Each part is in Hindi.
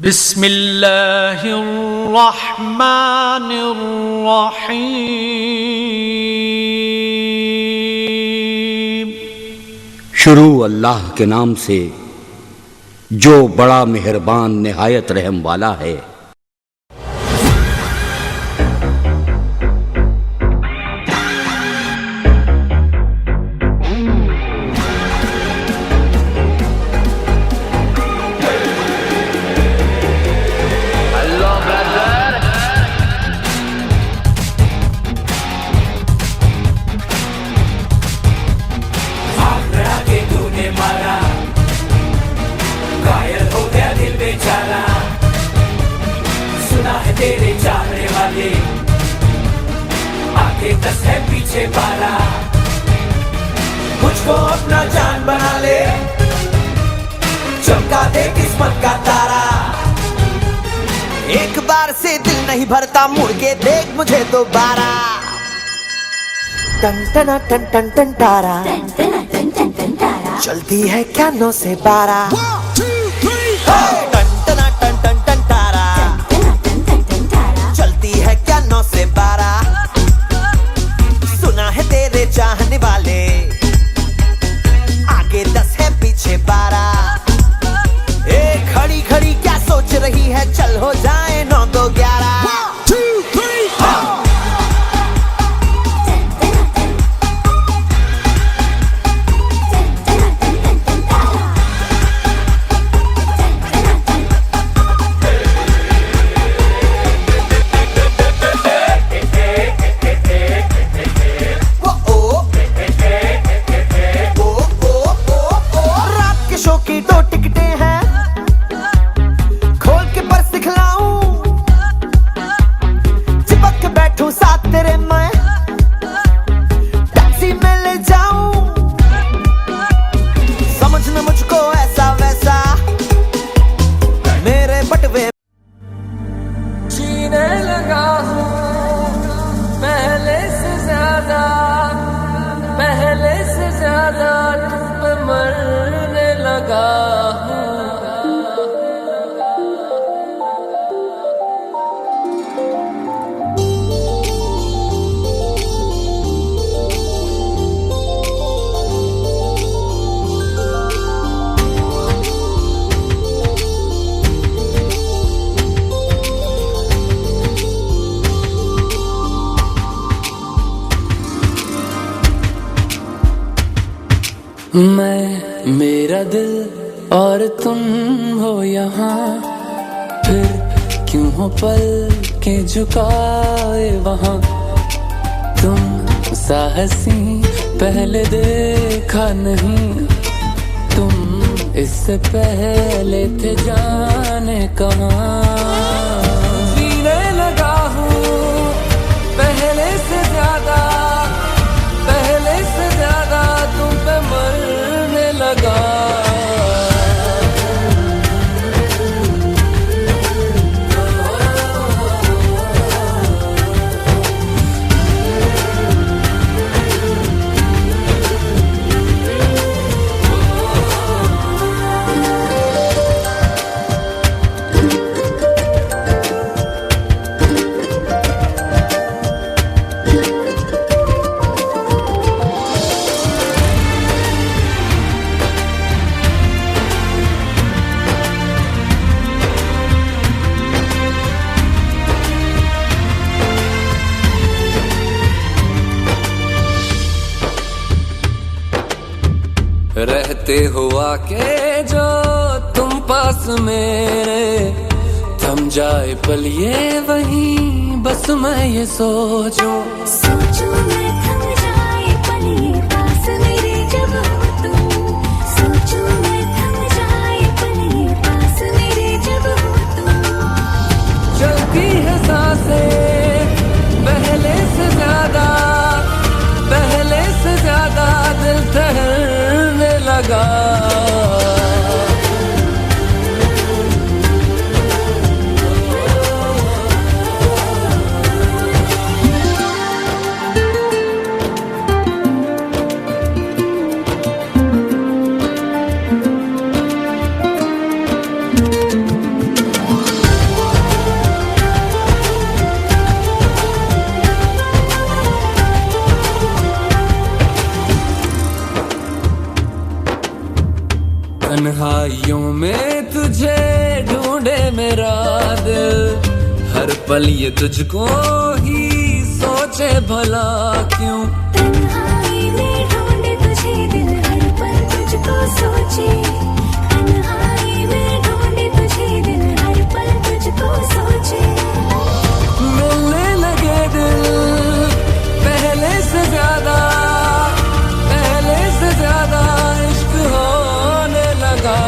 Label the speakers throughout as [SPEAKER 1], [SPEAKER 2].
[SPEAKER 1] बिस्मिल्लाहिर्रहमानिर्रहीम।
[SPEAKER 2] शुरू अल्लाह के नाम से जो बड़ा मेहरबान निहायत रहम वाला है।
[SPEAKER 3] सुना है तेरे चाहने वाले, आगे 10 है पीछे 12। मुझको अपना जान बना ले, चमका दे किस्मत का तारा।
[SPEAKER 4] एक बार से दिल नहीं भरता, मुड़ के देख मुझे दोबारा। टन टन टन टन टन तारा, चलती है क्या 9 से 12। चाहने वाले, आगे 10 है पीछे 12। खड़ी खड़ी क्या सोच रही है, चल हो जाए 9 2 11।
[SPEAKER 3] जीने लगा हूँ पहले से ज्यादा तुम पे मरने लगा हूँ। मैं, मेरा दिल और तुम हो यहाँ, फिर क्यों हो पल के झुकाए वहाँ। तुम साहसी पहले देखा नहीं, तुम इससे पहले थे जाने कहाँ। जीने लगा हूँ पहले से ज्यादा तुम पे मरने लगा। रहते हुआ के जो तुम पास मेरे, थम जाए पल ये वहीं बस मैं ये सोचूं
[SPEAKER 5] मैं थम जाए पल ये पास मेरे जब हो तुम। सोचूं मैं थम जाए पल ये पास मेरे जब हो तुम।
[SPEAKER 3] चलती है सांसें पहले से ज्यादा दिल ठहरने लगा। तन्हाइयों में तुझे ढूंढे मेरा दिल, हर पल ये तुझको ही सोचे भला क्यों।
[SPEAKER 5] तन्हाई में ढूंढे तुझे दिल, हर पल तुझको सोचे। तन्हाई में ढूंढे तुझे दिल, हर पल तुझको सोचे।
[SPEAKER 3] मिलने लगे दिल पहले से ज्यादा, पहले से ज्यादा इश्क होने लगा।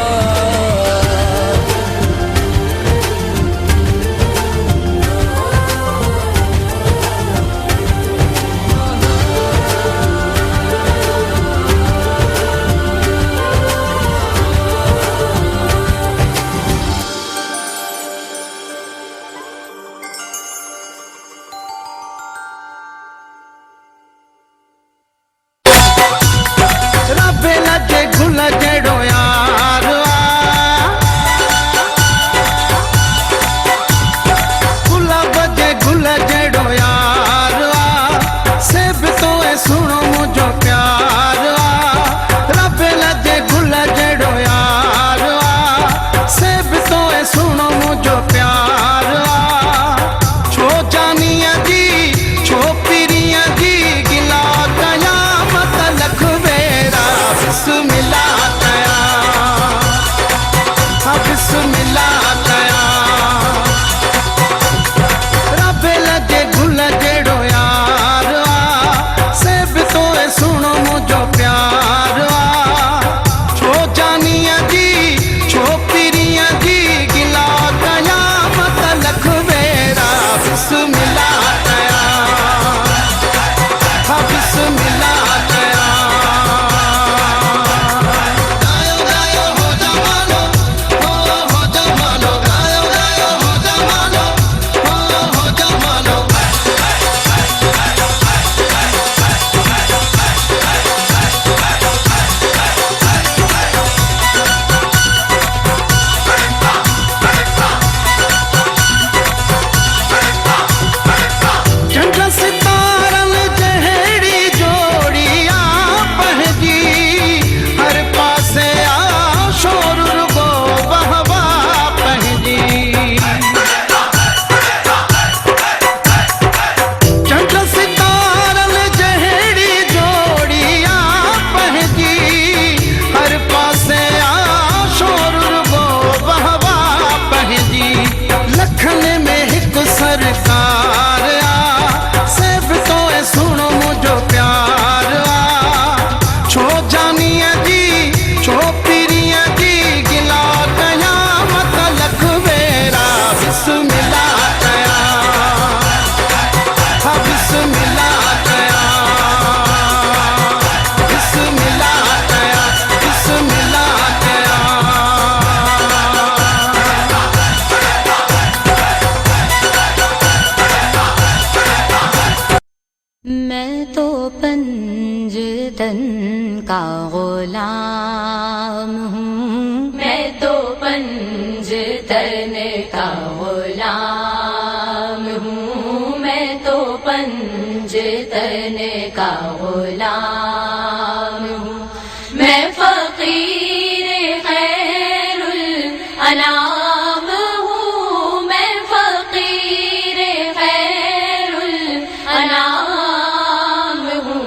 [SPEAKER 1] पंजतन का गुलाम हूँ, मैं तो पंजतन का गुलाम हूँ, मैं तो पंजतन का गुलाम हूँ। मैं फकीर खैरुल अनाम हूँ, मैं फकीर खैरुल अनाम हूँ,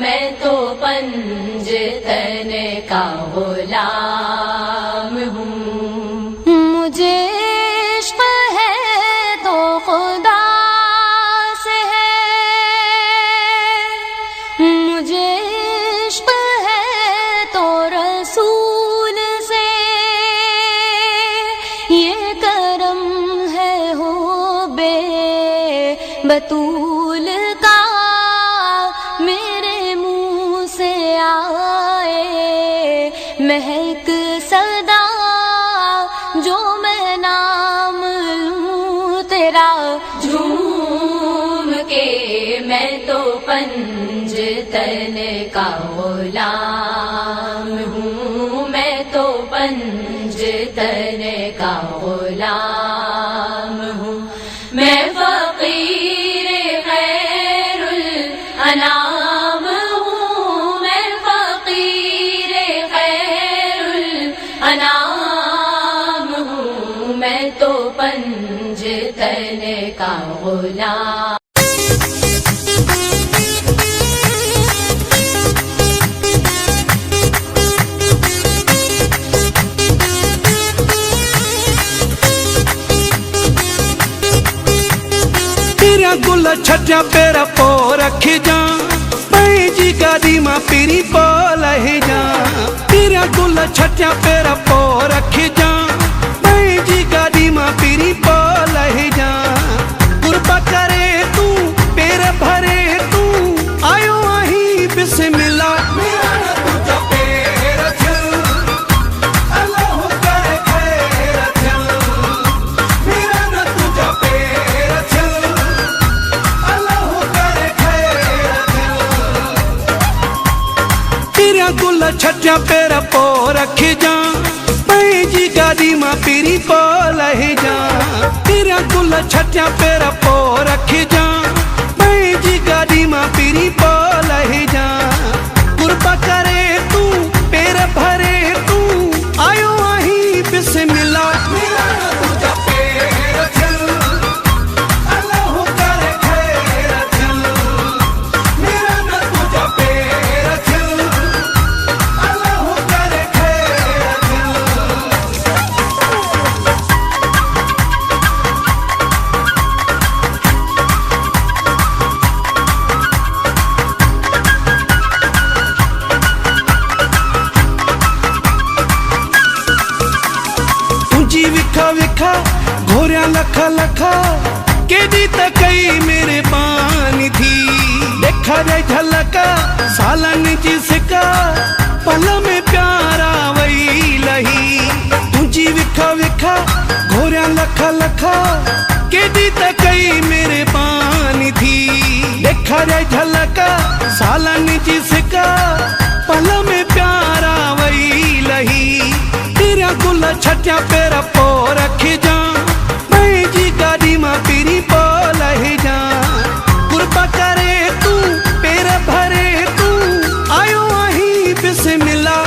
[SPEAKER 1] मैं तो पंजतन का गुलाम हूँ। मुझे इश्क है तो खुदा से है, मुझे इश्क है तो रसूल से, ये करम है हो बे बतूल का, मेरे मुंह से आए महक सदा, जो मैं नाम लूं तेरा झूम के। मैं तो पंजतन का गुलाम हूँ, मैं तो पंजतन का गुलाम हूँ। मैं फकीर खैरुल अनाम हूँ, मैं फकीर खैरुल का गुलाम।
[SPEAKER 6] तेरा गुल छटिया पेरा पो रखी जा जी गादी मां पीरी पो लहे जा। तेरा गुल छटिया पेरा पो रखी जा जी गादी मां पीरी पो लहे जा। गुरबा करे तू पेर भरे तू आयो आही बिस्मिल्लाह। गुल छटिया पेर पो रखी जा जी गादी मां पीरी पो लहे जा। तेरा गुल छटिया पेर पो रखी जा जी गादी मां पीरी पो लहे जा। गुरबा करे तू पेर भरे तू आयो आही बिस्मिल्लाह। विखा विखा घोरिया लखा लखा केदी त कई मेरे बानी थी। देखा जाए झलका सालन जी सिका पल में प्यारा वही लही। तुझी विखा विखा घोरिया लखा लखा केदी त कई मेरे बानी थी। देखा जाए झलका सालन जी सिका पल में प्यारा वही लही। तेरा गुल छटिया पेर पो रखी जा जी गादी मां पीरी पो लहे जा। गुरबा करे तू पेर भरे तू आयो आही बिस्मिल्लाह।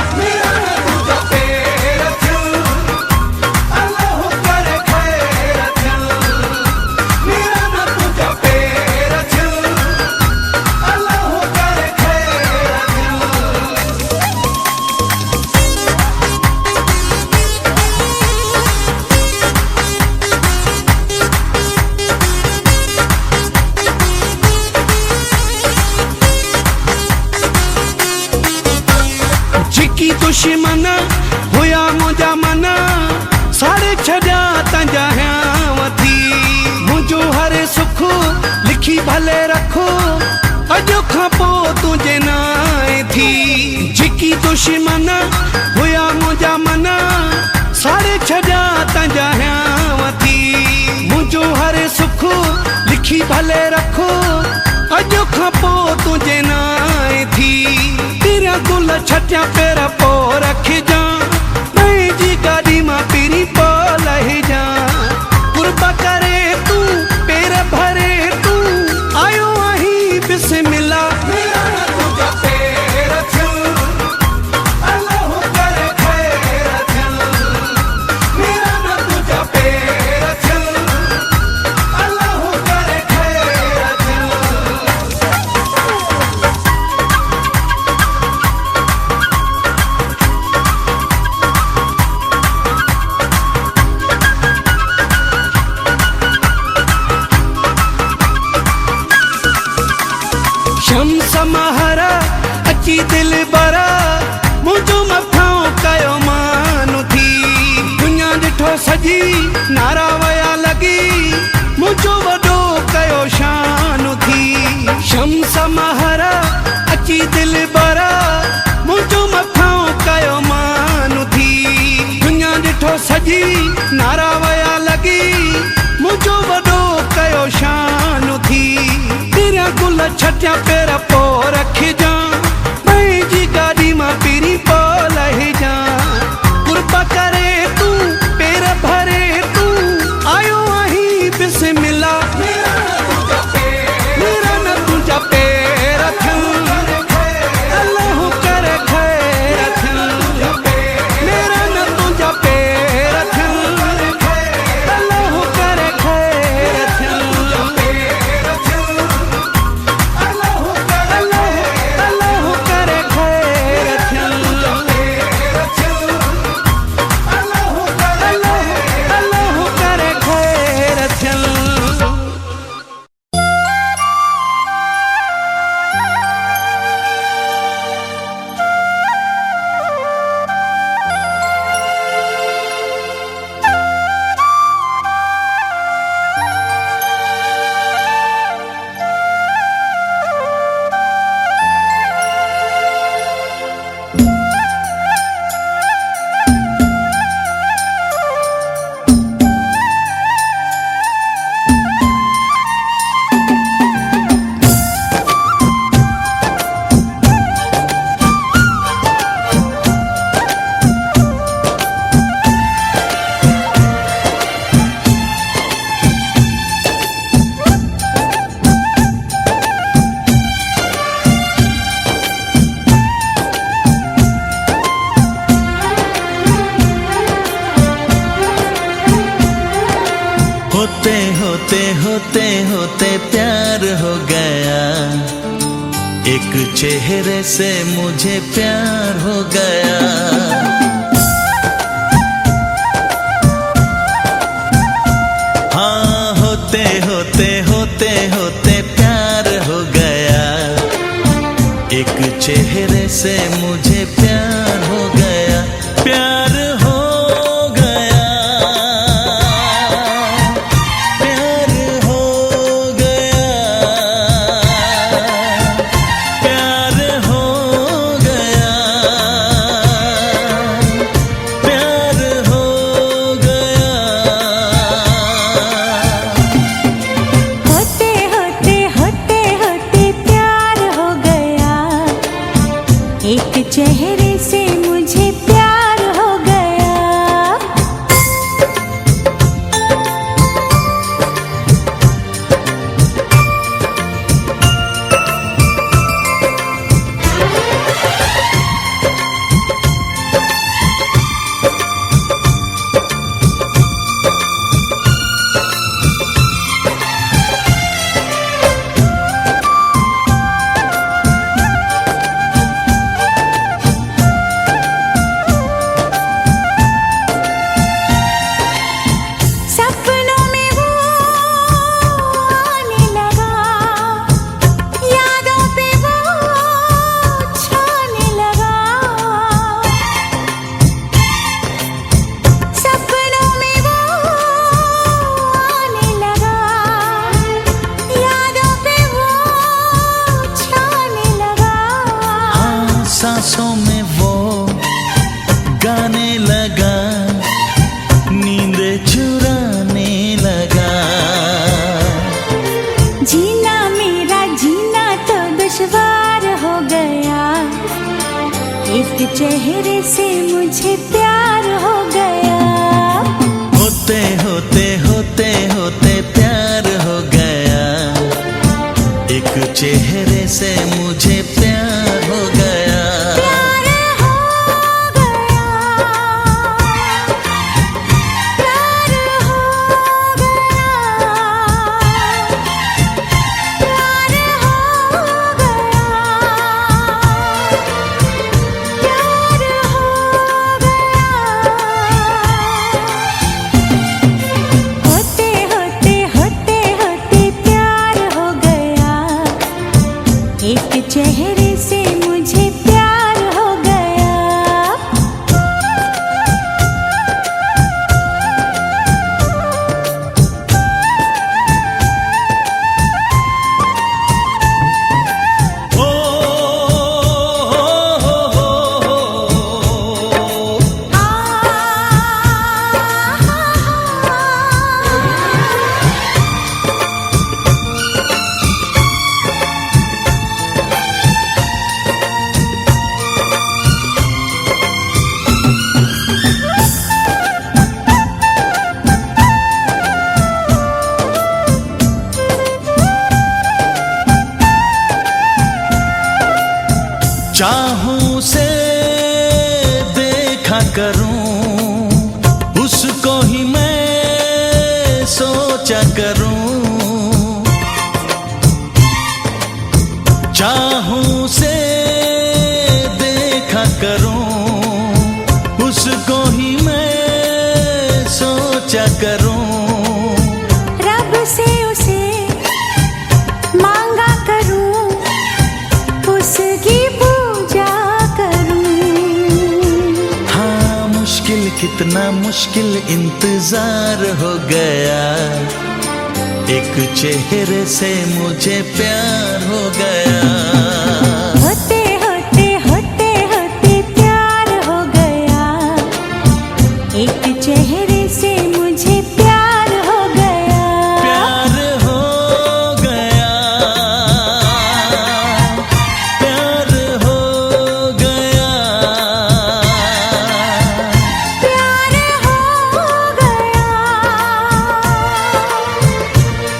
[SPEAKER 6] जिकी दुश्मन हुया मुझा मना साड़े छड़ा तंजा वथी। मुझो हर सुख लिखी भले रखो अजो खां पो तुझे नाए थी। जिकी दुश्मन हुया मुझा मना साड़े छड़ा तंजा वथी। मुझो हर सुख लिखी भले रखो अजो खां पो तुझे नाए थी। तेरा गुल छटिया पेर पो रखी जा जी गादी मां पीरी पो लहे जा। गुरबा करे तू पेर भरे तू आयो आही बिस्मिल्लाह। शम्स महरा अची दिल बरा मुझो मथां कयो मानु थी। दुनिया ॾिठो सजी नारा वया लगी मुझो वॾो कयो शान थी। शम्स महरा अची दिल बरा मुझो मथां कयो मानु थी। दुनिया ॾिठो सजी नारा वया लगी मुझो वॾो कयो शान थी। तेरा गुल छटिया पेर पो रखी जा जी गादी मां पीरी पो लहे जा। गुरबा करे तू पेर भरे तू आयो आही बिस्मिल्लाह। मेरा न तुझा पेर अल्लाह करे खैर। मेरा न तुझा पेर अल्लाह करे खैर।
[SPEAKER 7] होते होते होते प्यार हो गया, एक चेहरे से मुझे प्यार हो गया। हाँ, होते होते होते होते प्यार हो गया, एक चेहरे से मुझे प्यार हो गया। प्यार हो गया, प्यार हो गया, प्यार हो गया, प्यार हो गया।
[SPEAKER 5] होते होते होते होते प्यार हो गया, एक चेहरे से मुझे प्यार हो गया। सपनों में वो आने लगा, यादों पे वो छाने लगा। सपनों में वो आने लगा, यादों पे वो छाने लगा।
[SPEAKER 7] हाँ, सांसों में वो गाने लगा, नींद चुराने लगा।
[SPEAKER 5] जीना मेरा जीना तो दुश्वार हो गया, एक चेहरे से मुझे प्यार हो गया।
[SPEAKER 7] होते होते होते होते प्यार हो गया, एक चेहरे से मुझे प्यार हो गया।
[SPEAKER 5] प्यार हो गया, प्यार हो गया, प्यार हो गया, प्यार हो गया। होते होते होते होते प्यार हो गया, एक चेहरे से मुझे प्यार हो गया।
[SPEAKER 7] ओ, हो, हो। चाहूं से देखा करूं, उसको ही मैं सोचा करूं। चाहूं से देखा करूं, उसको ही मैं सोचा करूं।
[SPEAKER 5] रब से उसे मांगा करूं, उसकी पूजा करूं।
[SPEAKER 7] हाँ, मुश्किल कितना मुश्किल इंतजार हो गया, एक चेहरे से मुझे प्यार हो गया।
[SPEAKER 5] होते होते होते होते प्यार हो गया, एक चेहरे से मुझे प्यार हो गया।
[SPEAKER 7] प्यार हो गया, प्यार हो गया,
[SPEAKER 5] प्यार हो गया,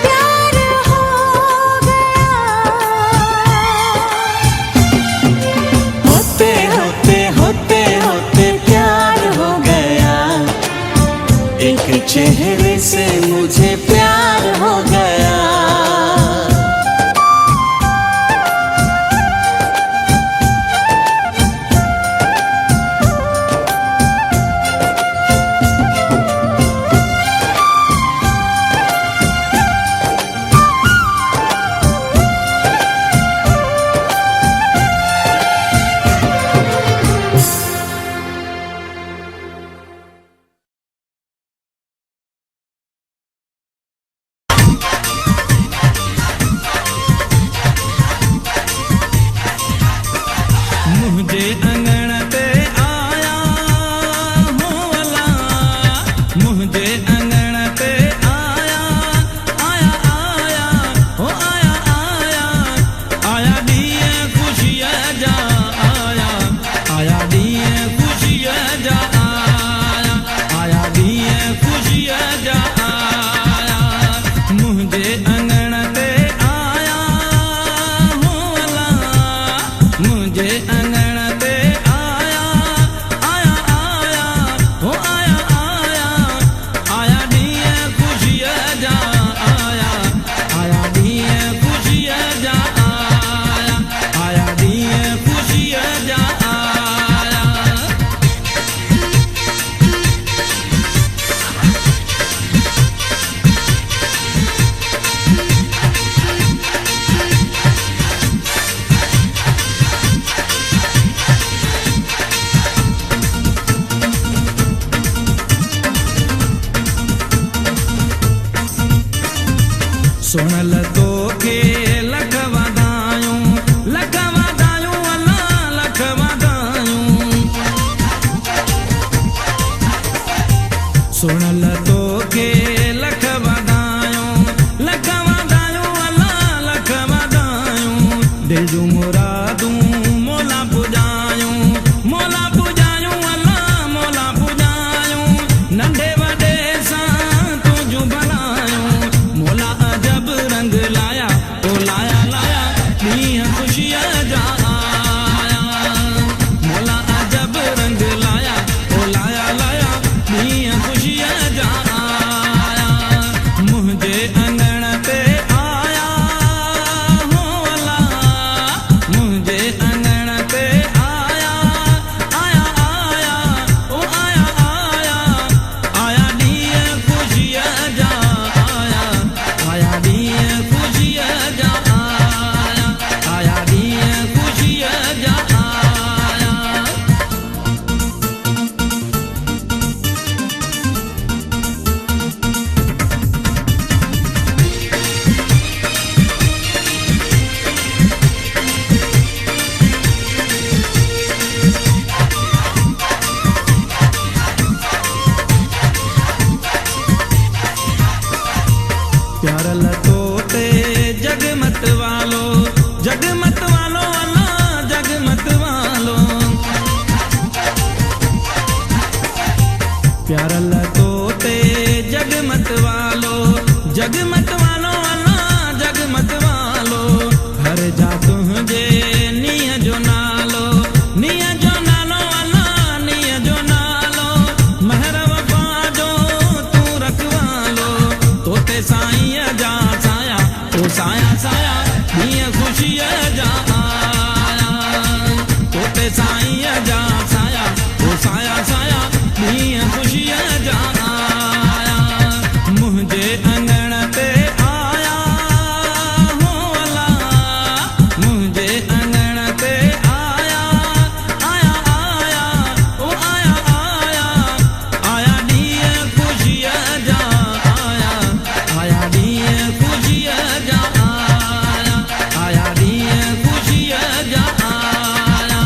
[SPEAKER 5] प्यार हो गया।
[SPEAKER 7] होते होते होते होते प्यार हो गया,
[SPEAKER 6] मुझे अंगण पे आया आया आया हो आया आया आया दिए खुशियाँ जा आया आया दिए खुशियाँ जा आया आया दिए खुशियाँ जा आया मुझे अंगण पे आया हो अल्लाह मुझे अंगण पे आया आया आया हो आया आया आया दिए खुशियाँ जा आया आया दिए खुशियाँ जा आया आया दिए खुशियाँ जा आया सुन तो के लखवादायूं लखवादायूं अल्लाह लखवादायूं सुन तो के लखवादायूं लखवादायूं अल्लाह लखवादायूं दिल जूं मुरादूं मोला पुजायूं अल्लाह मोला पुजायूं नंढे वॾे सां तुंहिंजूं भलायूं मोला अजब रंग लाया तो लाया लाया ॾींहं ख़ुशीअ जा आया मोला अजब रंग लाया तो लाया लाया ॾींहं ख़ुशीअ जा आया मुंहिंजे अंगण ते आया हो अल्लाह मुंहिंजे अंगण ते आया आया आया ओ आया आया आया ॾींहं ख़ुशीअ जा आया आया ॾींहं ख़ुशीअ जा आया आया ॾींहं ख़ुशीअ जा आया प्यार लतो ते जगमत वालो अल्लाह जगमत वालो प्यार लतो ते जगमत वालो अल्लाह जगमत वालो हर जा तुझे नीअ जो नालो अल्लाह नीअ जो नालो महर वफा जो तूं रखवालो तोते साईं जा साया ओ साया साया नीअ ख़ुशीअ जा आया तोते साईं जा साया ओ साया साया नीअ ख़ुशीअ जा आया मुंहिंजे अंगण ते आया हो अल्लाह मुंहिंजे अंगण ते आया आया आया ओ आया आया आया ॾींहं ख़ुशीअ जा आया आया ॾींहं ख़ुशीअ जा आया आया ॾींहं ख़ुशीअ जा आया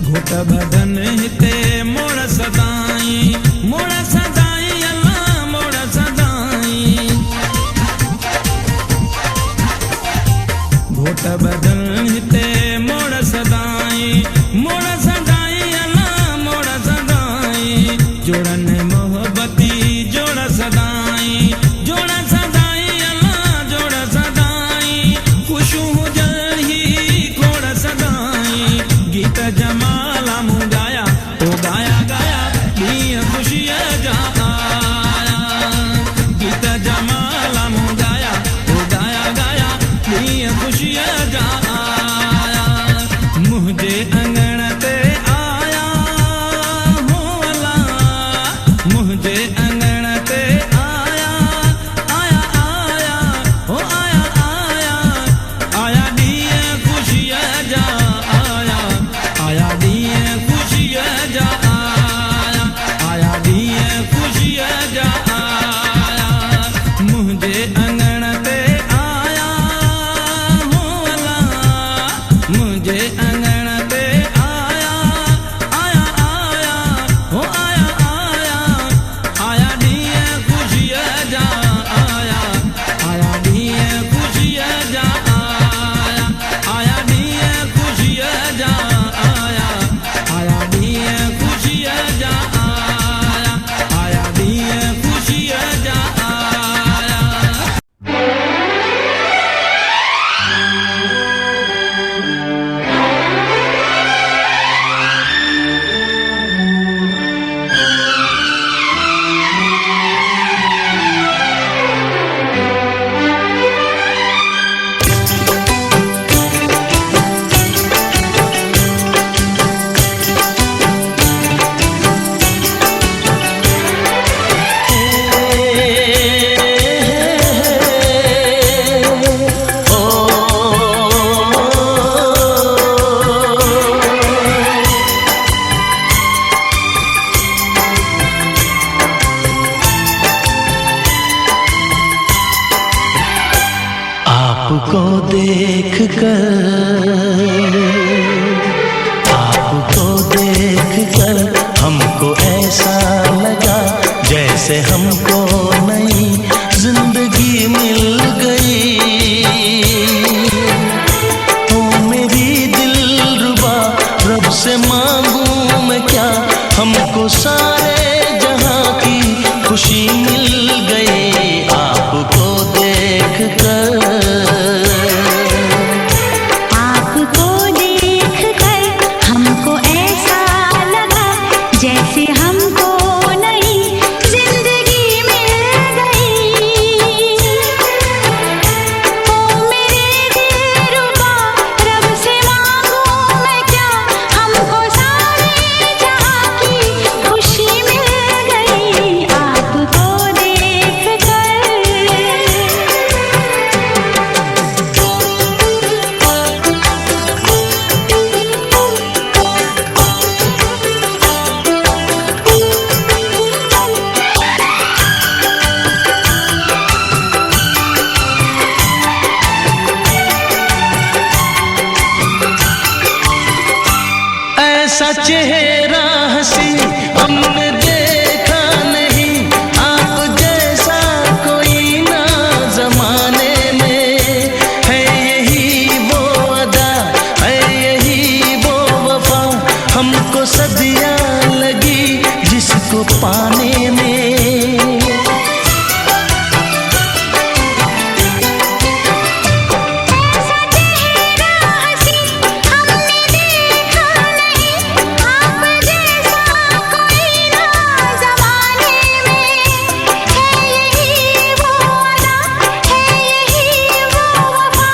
[SPEAKER 6] घोट बदन हिते मोड़ सदाई अल्लाह मोड़ सदाई घोट बदन हिते मोड़ सदाई अल्लाह मोड़ सदाई जोड़न मोहब्बती जोड़ सदाई अल्लाह जोड़ सदाई खुशू हुजण ही खोड़ सदाई गीत जमाला मूं गाया तो गाया गाया ॾींहं ख़ुशीअ जा आया गीत जमाला मूं गाया तो गाया गाया ॾींहं ख़ुशीअ जा आया
[SPEAKER 7] आपको देखकर हमको ऐसा लगा जैसे हमको नई जिंदगी मिल गई। ओ मेरी दिलरुबा, रब से मांगूं मैं क्या, हमको सारे जहां की खुशी मिल गई आपको देखकर।
[SPEAKER 5] आपको देखकर हमको ऐसा लगा जैसे हमको नई जिंदगी मिल गई। ओ मेरे दिलरुबा, रब से मांगूं मैं क्या, हमको सारे जहां की खुशी मिल गई आपको देखकर।
[SPEAKER 7] ऐसा चेहरा हंसी हमने देखा नहीं, आप जैसा कोई ना जमाने में। है यही वो अदा, है यही वो वफा, हमको सदियां लगी जिसको पाने में।
[SPEAKER 5] ऐसा चेहरा हंसी हमने देखा नहीं, आप जैसा कोई ना ज़माने में। है यही वो अदा, है यही वो वफा,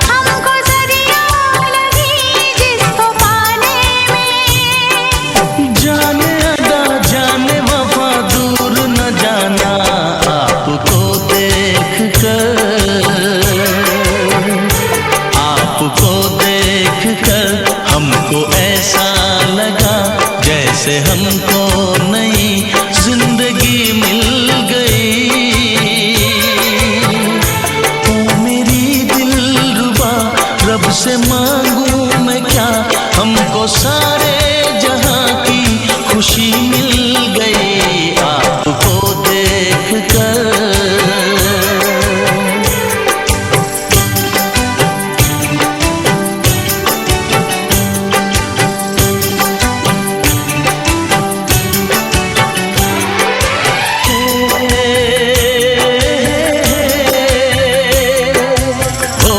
[SPEAKER 5] हमको सदियां लगी जिसको पाने में।
[SPEAKER 7] जाने अदा जाने वफा दूर न जाना आपको देखकर हमको ऐसा लगा जैसे हमको नई जिंदगी मिल गई। ओ मेरी दिलरुबा, रब से मांगूं मैं क्या, हमको सारे जहां की खुशी मिल गई आपको देखकर। ओ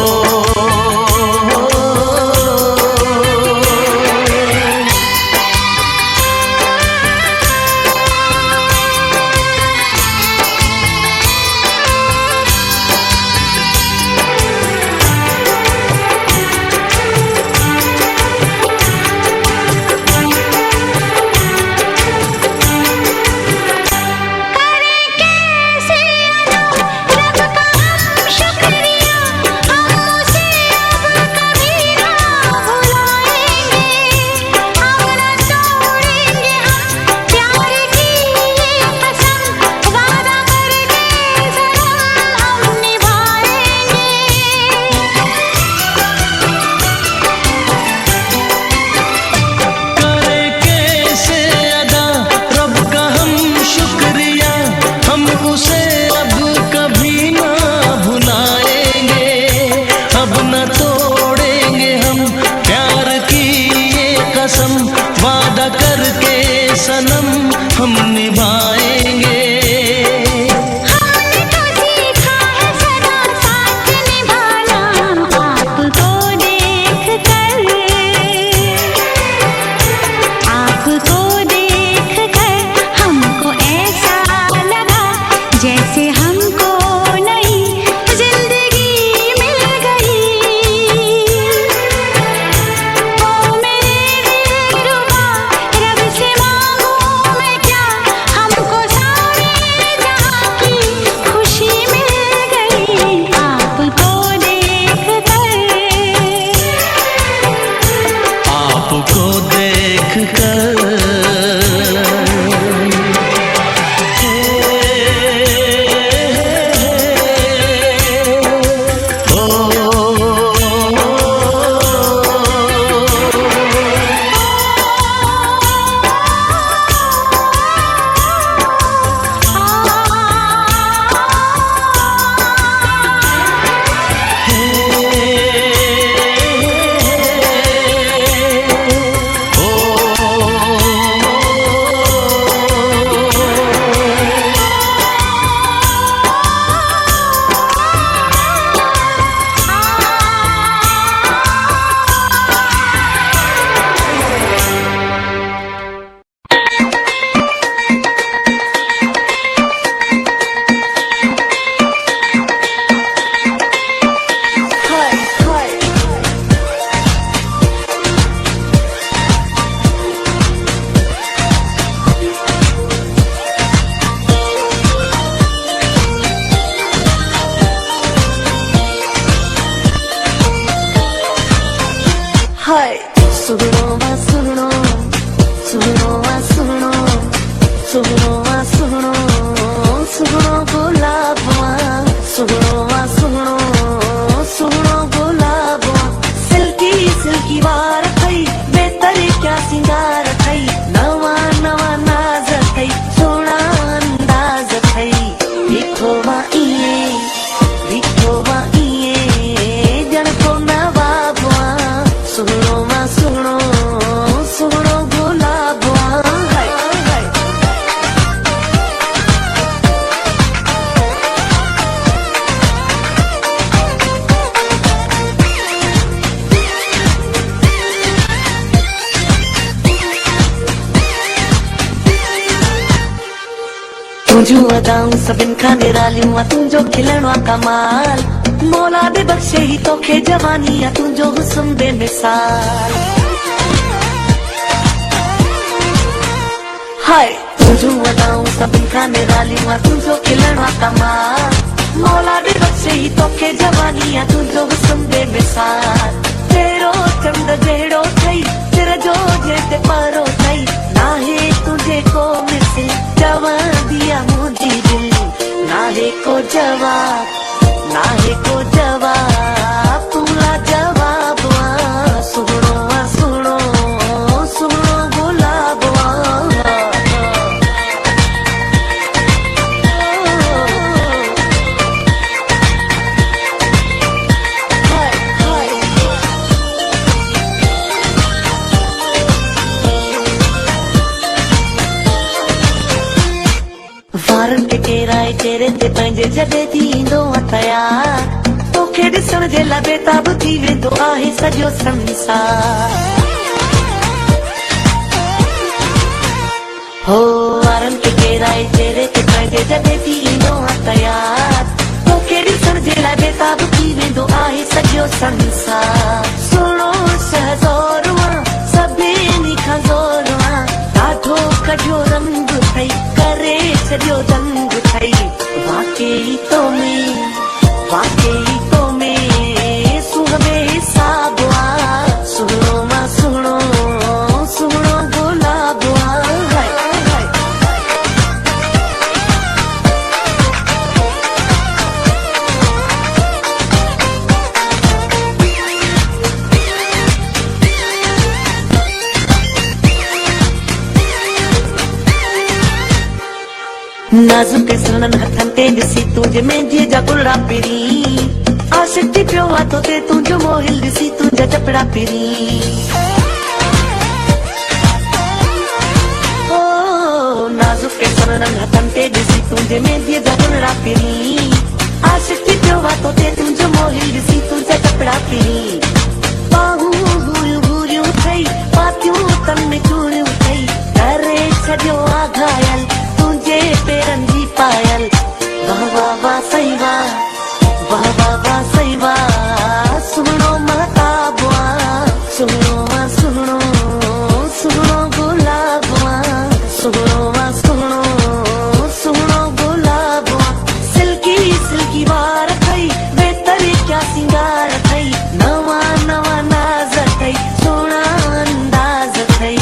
[SPEAKER 5] हाय सुनो वा सुनो सुनो वा सुनो सुनो वा सुनो सुनो गुलाबवा सुनो वा सुनो सुनो गुलाबवा सिल्की सिल्की वार थई बेतरी क्या सिंगार थई नवा नवा नाज थई सोना अंदाज थई देखो वा इए जन को नवाबवा सुनो वा सुनो सुनो गुलाबवा हाय हाय तुझू अदाऊं सभिन खां निरालियूं आ तुंहिंजो खिलणो आ कमाल मौला दे बख्शे ही तोखे जवानी आ तुंहिंजो हुस्न बेमिसाल हाय तुझू अदाऊं सभिन खां निरालियूं आ तुंहिंजो खिलणो आ कमाल मौला दे बख्शे ही तोखे जवानी आ तुंहिंजो हुस्न बेमिसाल तेरो चंद जहिड़ो थई सिर जो जेते पारो थई नाहे तुझे को मिसे जवानी आ मुंहिंजी दिल नाहे को जवाब नाहे को जवाब तूला जवाब सुनो आ सुनो सुनो गुलाब वारन के केराए चेहरे ते पंहिंजे जॾहिं थींदो आहे तयार तोखे ॾिसण जे लाइ बेताब थी वेंदो आहे सॼो संसार हो वारन के केराए चेहरे ते पंहिंजे जॾहिं थींदो आहे तयार तोखे ॾिसण जे लाइ बेताब थी वेंदो आहे सॼो संसार सुहिणो शहज़ोर सभिनी खां ज़ोर ॾाढो कढियो रंग अथई करे छॾियो दंग अथई वाकई तो में सुहबे हिसाब सुहिणो मां सुहिणो सुहिणो गुलाब हाय हाय नाज़ुक सुनन हथन ते ॾिसी तुंहिंजे मेहंदीअ जा गुलड़ा पिरी आशिक थी पियो आहे तो ते तुंहिंजो मोहिल ॾिसी तुंहिंजा चपड़ा पिरी ओ नाज़ुक सुनन हथन ते ॾिसी तुंहिंजे मेहंदीअ जा गुलड़ा पिरी आशिक थी पियो आहे तो ते तुंहिंजो मोहिल ॾिसी तुंहिंजा चपड़ा पिरी बाहूं भूरियूं भूरियूं थई पातियूं तन में चूड़ियूं थई करे छॾियो आ घायल पेरन जी पायल वाह वाह वाह सही वाह वाह वाह सही वाह सुनो महताब सुनो सुनो सुनो गुलाब सुनो सुनो सुनो गुलाब सिल्की सिल्की वार थई बेतरी क्या सिंगार थई नवा नवा नाज थई सोना अंदाज थई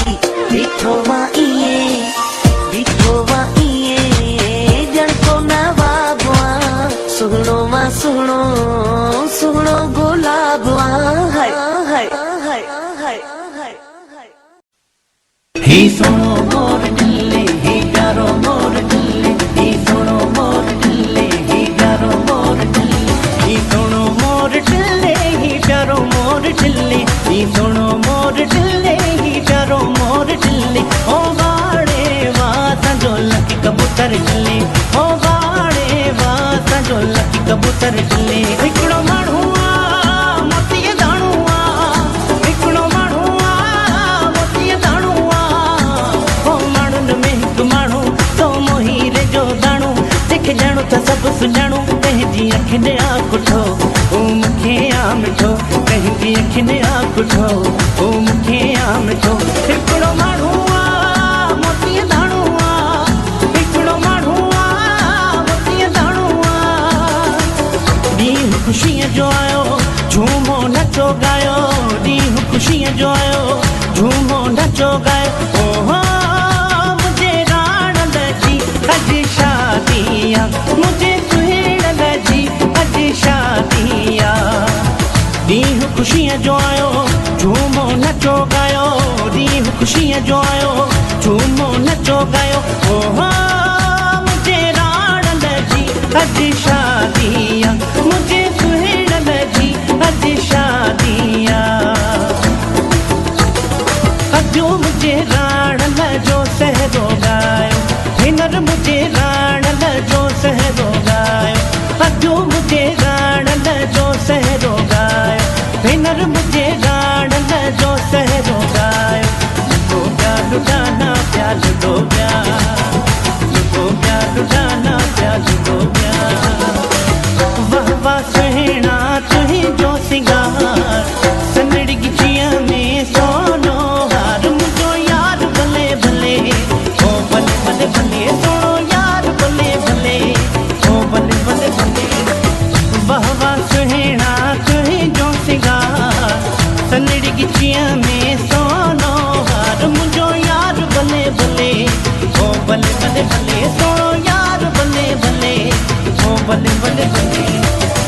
[SPEAKER 5] बीठो मां इए सुनो सुनो गुलाब हाय हाय हाय हाय हाय
[SPEAKER 7] ही सुनो मोर दिल्ली ही प्यारो मोर दिल्ली ही सुनो मोर दिल्ली ही प्यारो मोर दिल्ली ही सुनो मोर दिल्ली ही प्यारो मोर दिल्ली ही सुनो मोर दिल्ली ही प्यारो मोर दिल्ली ओ बाड़े वाह जो लकी कबूतर दिल्ली ओ बाड़े वाह जो लकी कबूतर दिल्ली हिकिड़ो माण्हू आहे मोतीअ दाणो आहे हिकिड़ो माण्हू आहे मोतीअ दाणो आहे हो माण्हुनि में हिकु माण्हू तो मोहीरे जो दाणो तंहिंखे ॼाणो त सभु सुञाणो पंहिंजी अखियुनि आकुठो ओ मूंखे आ मिठो पंहिंजी अखियुनि आकुठो ओ मूंखे आ मिठो हिकिड़ो माण्हू आहे मोतीअ दाणो आहे हिकिड़ो माण्हू आहे मोतीअ दाणो आहे ॾींहुं ख़ुशीअ जो आयो झूमो नच नचो गायो ॾींहुं ख़ुशीअ जो आयो झूमो नचो गायो ओहो मुझे राणल जी अॼु शादी आहे मुझे सुहिणल जी अॼु शादी आहे ॾींहुं ख़ुशीअ जो आयो झूमो नचो गायो ॾींहुं ख़ुशीअ जो आयो झूमो नचो गायो ओहो मुझे राणल जी अॼु शादी आहे मुझे सुहिणल जी अॼु शादी आहे अॼु मुझे राणल जो सहरो गायो हिनर मुझे राणल जो सहरो गायो अॼु मुझे राणल जो सहरो गायो हिनर मुझे राणल जो सहरो गायो लुको प्या लुटाना प्या लुटो प्या लुको प्या लुटाना प्या लुटो प्या वाह वाह सुहिणा तुंहिंजो सिंगार सनड़ी गिचिया में सोनो हार मुझो यार भले भले ओ भले भले भले सोनो यार भले भले ओ भले भले भले वाह वाह सुहिणा तुंहिंजो सिंगार सनड़ी गिचिया में सोनो हार मुझो यार भले भले ओ भले भले भले सोनो यार भले भले ओ भले भले भले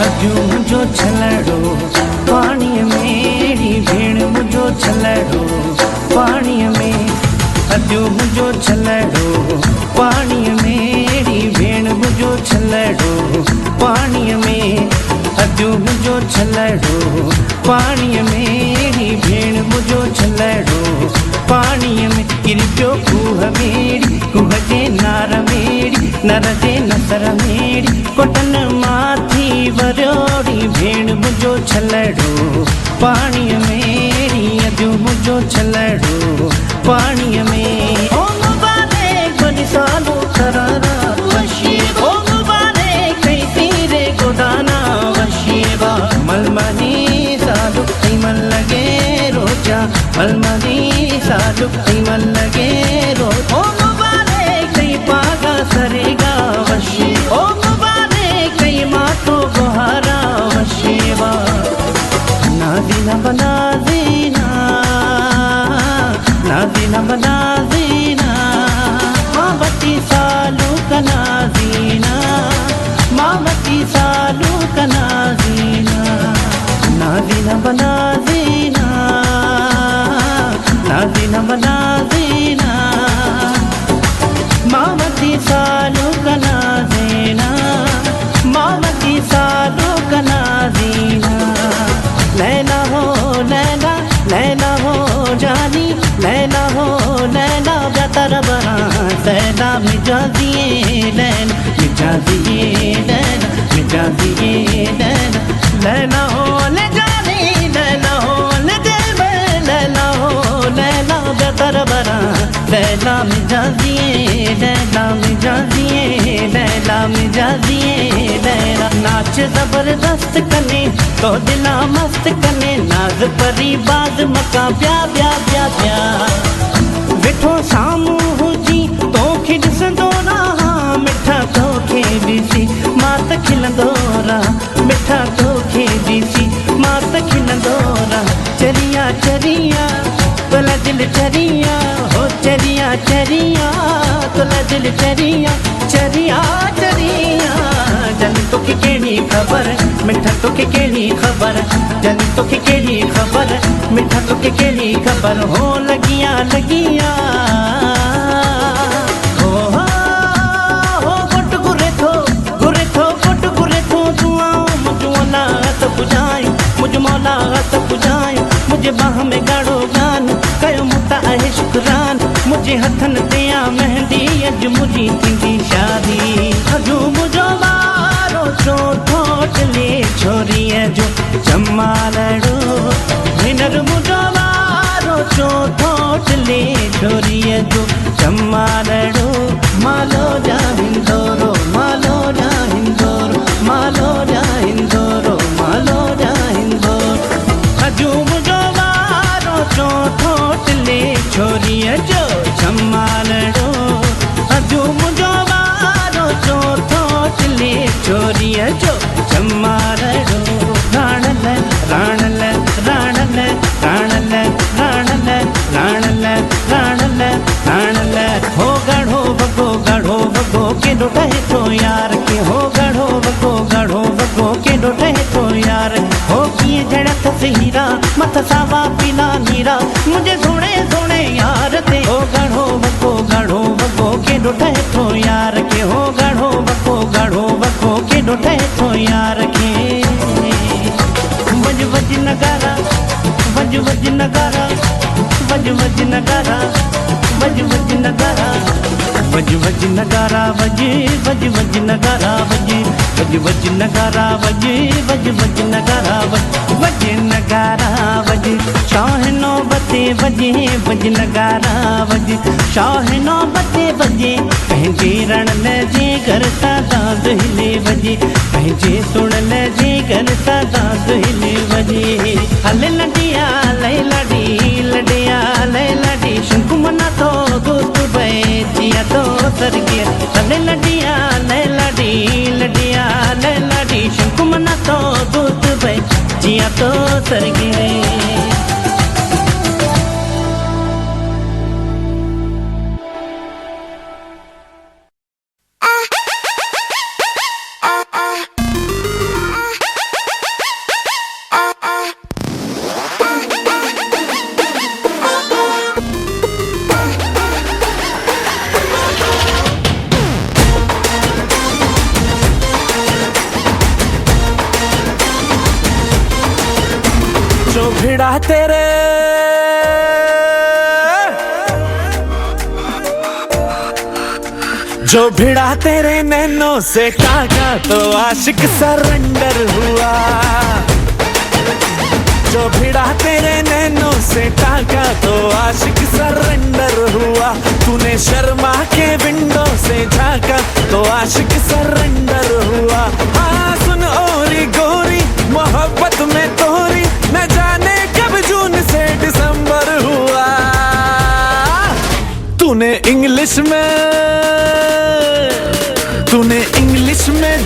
[SPEAKER 7] अॼु मुझो छलड़ो पाणीअ में अहिड़ी भेण मुझो छलड़ो पाणीअ में अॼु मुझो छलड़ो पाणीअ में अहिड़ी भेण मुझो छलड़ो पाणीअ में अॼु मुझो छलड़ो पाणीअ में अहिड़ी भेण मुझो छलड़ो पाणीअ में किरी पियो खूह मेड़ी खूह जे नार मेड़ी नर जे नसर मेड़ी कोटन माथी वरियोड़ी भेण मुझो छलड़ो पाणीअ में अहिड़ी अॼु मुझो छलड़ो पाणीअ में ओ मुबारक बड़ी सालो करारा वशीबा ओ मुबारक कई तीरे गोदाना वशीबा मलमनी सालु कई मन लगे रोजा मलमनी सालु कई मन लगे रोजा ओ मुबारक कई पागा सरेगा वशी ओ मुबारक कई मातो गोहारा वशीबा नाज़ीना बनाज़ीना नाज़ीना बनाज़ीना मावती सालू कनाज़ीना मावती सालू कनाज़ीना नाज़ीना बनाज़ीना नाज़ीना बनाज़ीना मावती सालू कनाज़ीना मावती सालू कनाज़ीना लैला हो लैला लैला हो जानी लैला हो लैला बेतर बना सैला मिजाजिए लैला मिजाजिए लैला मिजाजिए लैला लैला हो ले जानी लैला हो ले देवे लैला हो लैला बेतर बना लैला मिजाजिए लैला मिजाजिए लैला मिजाजिए लैला नाच जबरदस्त कने तो दिला मस्त कने नाज परी बाज मका प्या प्या प्या प्या वेठो सामू हुजी तोखे ॾिसंदो रहा मिठा तोखे ॾिसी मां त खिलंदो रहा मिठा तोखे ॾिसी मां त खिलंदो रहा चरिया चरिया तोला दिल चरिया हो चरिया चरिया तोला दिल चरिया चरिया चरिया जानी तोखे कहिड़ी ख़बर मिठा तोखे कहिड़ी ख़बर जानी तोखे कहिड़ी ख़बर मिठा तोखे कहिड़ी ख़बर हो लगिया लगिया हो गुट घुरे थो गुट घुरे थो तूं आओ मुझ मौला त पुॼायो मुझ मौला त पुॼायो मुझे बाह में ॻाढ़ो गान कयो मूं त आहे शुकरान मुझे हथनि ते आ मेहंदी अॼु मुंहिंजी थींदी शादी अॼु मुंहिंजो वारो चोथो चले छोरीअ जो जमालड़ो हिनर मुंहिंजो वारो चोथो चले छोरीअ जो जमालड़ो मालो जा हिंदोरो मालो जा हिंदोरो मालो जा हिंदोरो मालो जा हिंदोरो अॼु मुंहिंजो वारो चोथो चले छोरीअ जो जमालड़ो अॼु मुंहिंजो वारो चोथो चले छोरीअ जो जमालड़ो राणल राणल राणल राणल राणल राणल राणल हो गाढ़ो बगो के डोटे तो यार के हो गाढ़ो बगो के डोटे तो यार हो किए जड़त से हीरा मत सावा पीला नीरा मुझे सोने सोने यार ते हो गाढ़ो बगो के डोटे तो यार के हो गाढ़ो बगो के डोटे तो यार के वज वज नगारा वज वज नगारा वज वज नगारा वज वज नगारा वज वज नगारा वज वज वज नगारा वज वज वज नगारा वज वज वज नगारा वज नगारा वज शाहनो बते बजे वज नगारा वज शाहनो बते बजे पंहिंजे रण जे घर सादा दुहिले वजे पंहिंजे सुण जे घर सादा दुहिले वजे हल लडिया लय लडी लडिया लय लडी शंकु मना तो दोस्त बैठिया तो सरगे हल लडिया लय लडी लडिया लय लडी शंकु मना तो दोस्त बैठिया तो सरगे
[SPEAKER 3] जो भिड़ा तेरे जो भिड़ा तेरे नैनों से काका तो आशिक सरेंडर हुआ जो भिड़ा तेरे नैनों से काका तो आशिक सरेंडर हुआ तूने शर्मा के विंडो से झांका तो आशिक सरेंडर हुआ हाँ सुन ओरी गोरी मोहब्बत में तोरी न जाने कब जून से दिसंबर हुआ तूने इंग्लिश में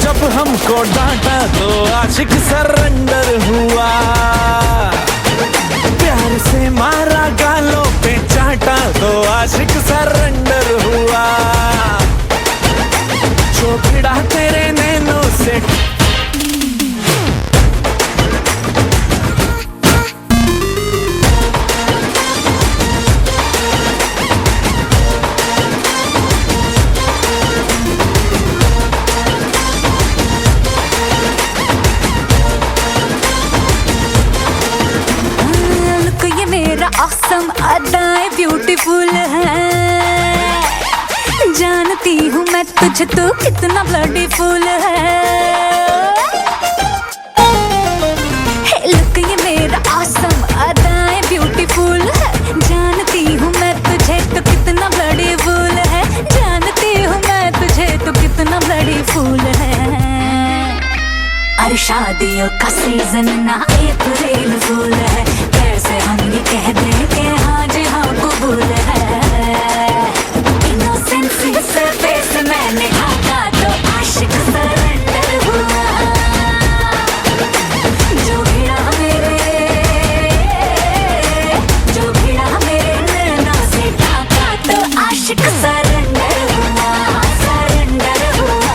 [SPEAKER 3] जब हमको डांटा तो आशिक सरेंडर हुआ प्यार से मारा गालों पे चाटा तो आशिक सरेंडर हुआ जो भिड़ा तेरे नैनों से
[SPEAKER 1] ऑसम अदाएं ब्यूटीफुल है जानती हूँ मैं तुझे तो कितना ब्लडीफुल है लुक ये मेरा ऑसम अदाएं ब्यूटीफुल है जानती हूँ मैं तुझे तो कितना ब्लडीफुल है जानती हूँ मैं तुझे तो कितना ब्लडीफुल है अरे शादियों का सीजन ना अप्रैल फूल है कैसे हम ये कह दें कि हाँ जी हाँ कबूल है इनोसेंसी से फेस मैंने ढाका तो आशिक सरेंडर हुआ जो भिड़ा मेरे नैनों से ढाका तो आशिक सरेंडर हुआ सरेंडर हुआ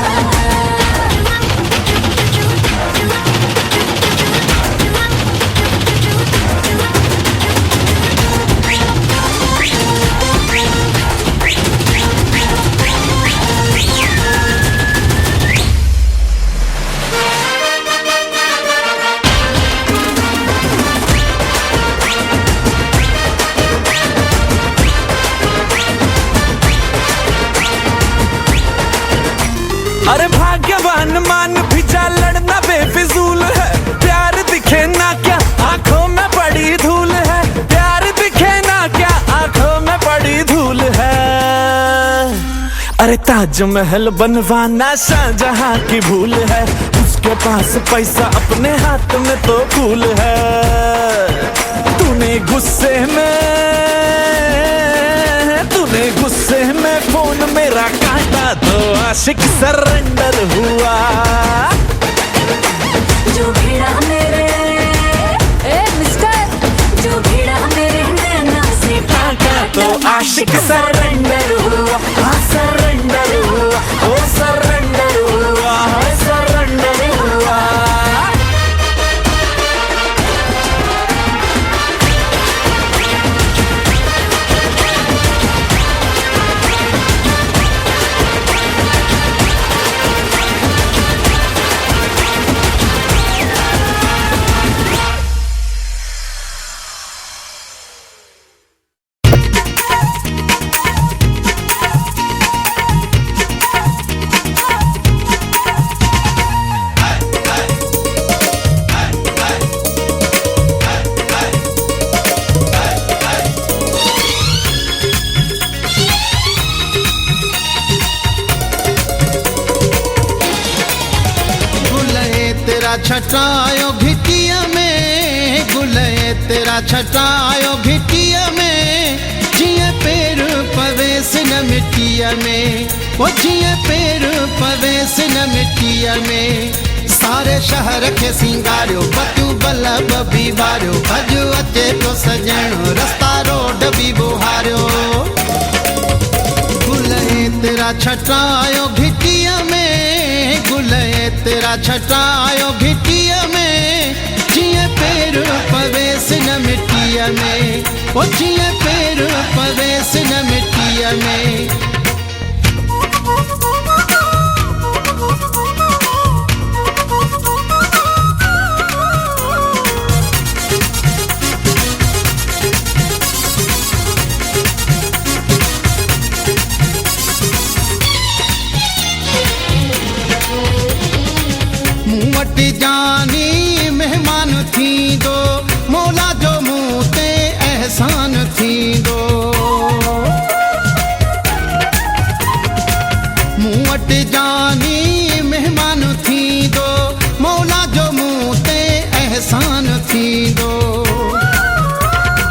[SPEAKER 3] अरे भाग्यवान मान भी जा लड़ना बेफिजूल है प्यार दिखे ना क्या आंखों में पड़ी धूल है प्यार दिखे ना क्या आंखों में पड़ी धूल है अरे ताजमहल बनवाना शाहजहां की भूल है उसके पास पैसा अपने हाथ में तो फूल है तूने गुस्से में फोन मेरा काटा तो आशिक सरेंडर हुआ जो भिड़ा मेरे तो आशिक सरेंडर हुआ, हाँ सरेंडर हुआ, ओ सरेंडर हुआ, हाँ सरेंडर हुआ।
[SPEAKER 6] छटायो घिटिया में गुले तेरा छटायो घिटिया में जिए पैर पवेस न मिट्टिया में, वो जिए पैर पवेस न मिट्टिया में। सारे शहर के सिंगारियो बतू बल्लभ भी बारियो, अजु अचे तो सजणो रस्ता रोड भी बुहारियो। गुले तेरा छटायो घिटिया में, गुले तेरा छटायो घिटिया में जिए पैर पवेस न मिट्टिया में, वो जिए पैर पवेस न मिट्टिया में। जानी मेहमान थी दो मौला जो मुँह ते एहसान थी दो, मुँह वट जानी मेहमान थी दो मौला जो मुँह ते एहसान थी दो।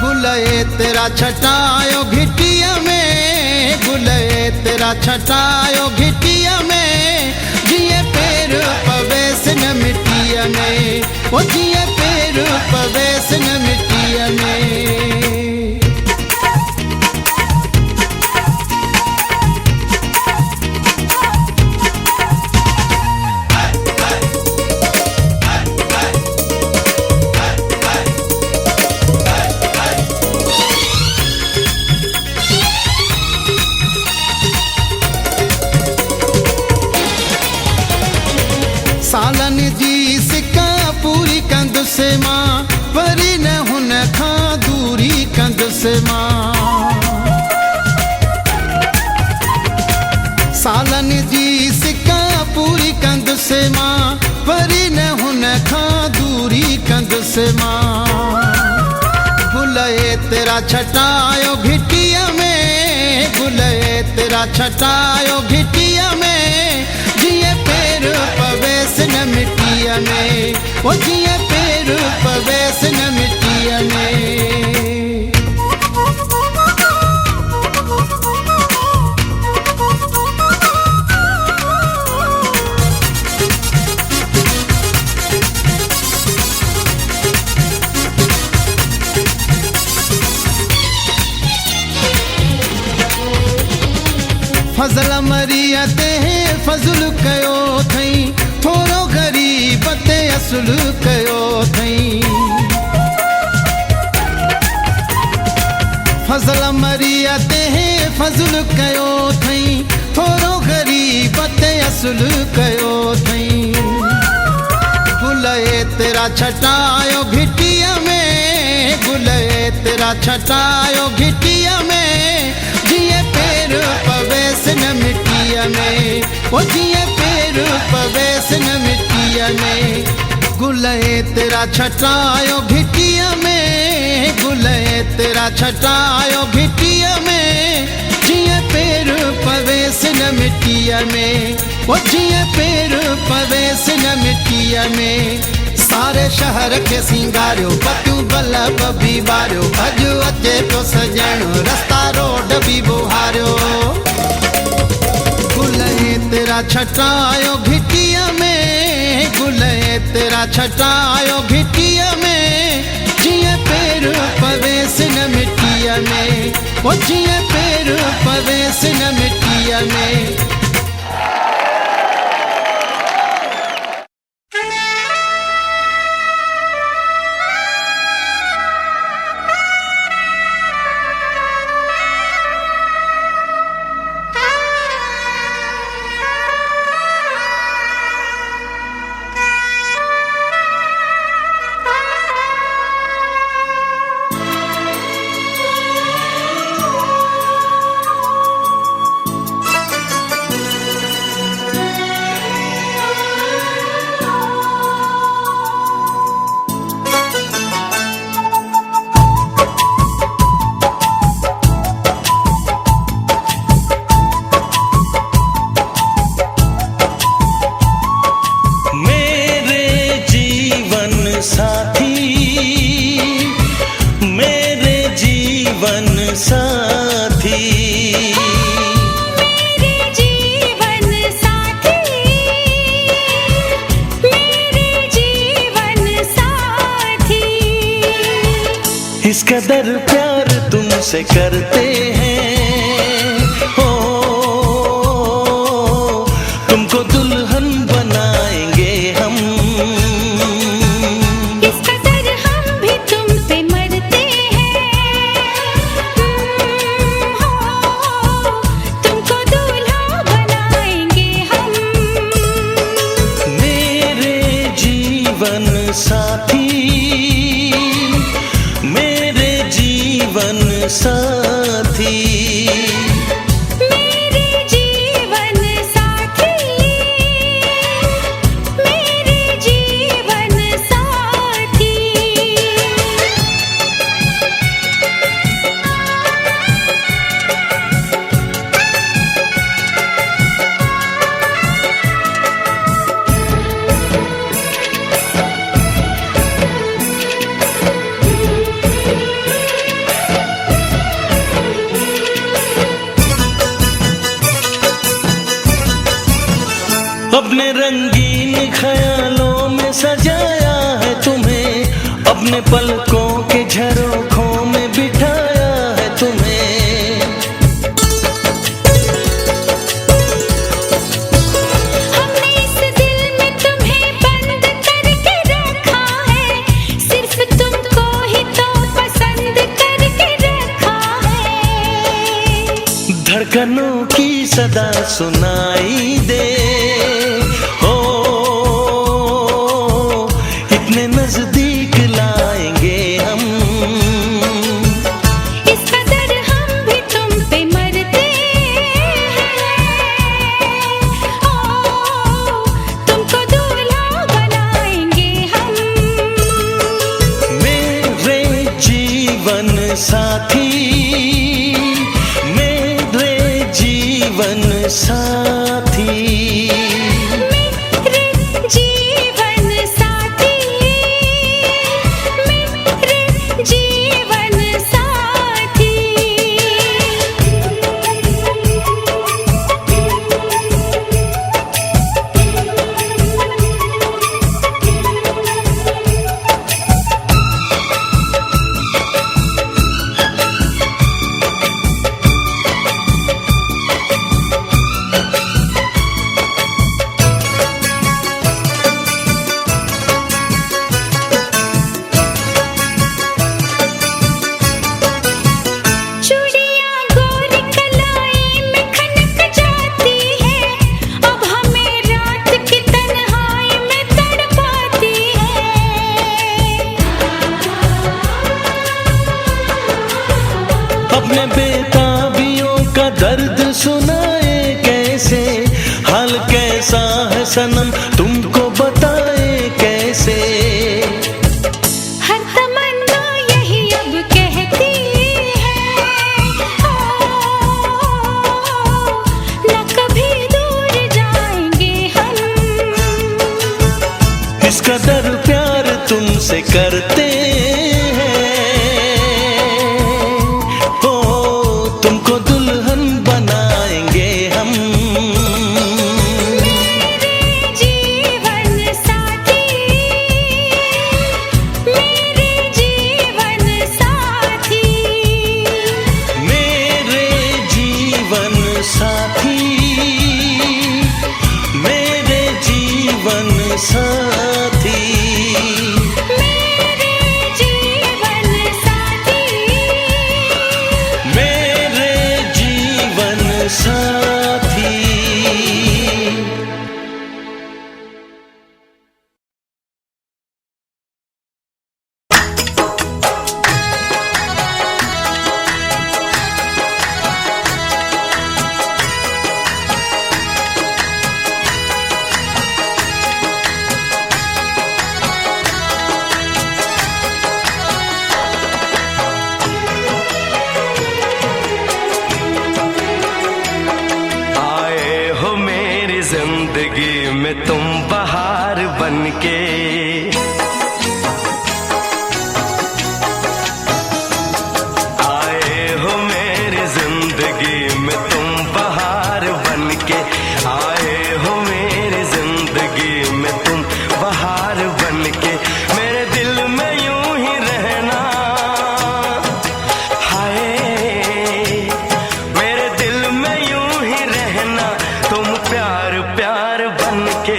[SPEAKER 6] गुले तेरा छटायो घिटिया में, गुले तेरा छटायो घिटिया में जिए पैर पवेस न मिट्टिया में, वो जिए पैर पवेस न मिट्टिया में। सालन जी सिका पूरी कंद से मां, परी न हुन खां दूरी कंद से मां। सालन जी सिका पूरी कंद से मां, परी न हुन खां दूरी कंद से मां। गुले तेरा छटायो घिटिया में, गुले तेरा छटायो घिटिया में जिए पैर पवेस न मिट्टिया में, वो जिए पैर पवेस न मिट्टिया में। फजल मरिया ते फजुल कयो थई, थोरो गरीब ते असुल कयो थई। फजल मरिया ते फजुल कयो थई, थोरो गरीब ते असुल कयो थई। गुले तेरा छटायो घिटिया में, गुले तेरा छटायो घिटिया में जिए पैर पवेस न मिट्टिया में, वो जिए पैर पवेस न मिट्टिया में। गुले तेरा छटायो घिटिया में, गुले तेरा छटायो घिटिया में जिए पैर पवेस न मिट्टिया में, वो जिए पैर पवेस न मिट्टिया में। सारे शहर के सिंगारियो बतू बल्लभ भी बारियो, अजु अचे तो सजणो रस्ता रोड भी बुहारियो। गुले तेरा छटायो घिटिया में, गुले तेरा छटायो घिटिया में जिए पैर पवेस न मिट्टिया में, जीअं पेर पवेस न मिट्टीअ में।
[SPEAKER 7] इस कदर प्यार तुमसे करते हैं हो, तुमको दुल्हन बनाएंगे हम।
[SPEAKER 1] इस कदर हम भी तुम पे मरते हैं हो, तुमको दूल्हा बनाएंगे हम।
[SPEAKER 7] मेरे जीवन साथी, मेरे जीवन साथी,
[SPEAKER 1] मेरे जीवन साथी, मेरे जीवन साथी।
[SPEAKER 7] अपने रंगीन ख्यालों में सजाया है तुम्हें, अपने पलकों के झरोखों में बिठाया है तुम्हें।
[SPEAKER 1] हमने इस दिल में तुम्हें बंद करके रखा है, सिर्फ तुमको ही तो पसंद करके रखा है।
[SPEAKER 7] धड़कनों की सदा सुनाई दे हो, इतने नजदीक लाएंगे हम।
[SPEAKER 1] इस कदर हम भी तुम पे मरते हैं ओ, तुमको दूल्हा बनाएंगे हम।
[SPEAKER 7] मेरे जीवन साथी, मेरे जीवन साथी,
[SPEAKER 1] मेरे जीवन साथी, मेरे जीवन साथी। चूड़ियां गोरी कलाई में खनक जाती है, अब हमें रात की तन्हाई में तड़पाती है।
[SPEAKER 7] अपने बेताबियों का दर्द सुनाए कैसे, हाल कैसा है सनम तुमको बताए कैसे।
[SPEAKER 1] हर तमन्ना यही अब कहती है ओ, न कभी दूर जाएंगे हम।
[SPEAKER 7] इस कदर प्यार तुमसे करते हैं हो, तुमको दुल्हन बनाएंगे हम।
[SPEAKER 1] मेरे जीवन साथी, मेरे जीवन साथी,
[SPEAKER 7] मेरे जीवन साथी,
[SPEAKER 1] मेरे जीवन साथी,
[SPEAKER 7] मेरे जीवन साथी।
[SPEAKER 8] जिंदगी में तुम बहार बनके, आए हो मेरी जिंदगी में तुम बहार बनके, आए हो मेरी जिंदगी में तुम बहार बनके। मेरे दिल में यूं ही रहना, हाय मेरे दिल में यूं ही रहना, तुम प्यार प्यार बनके,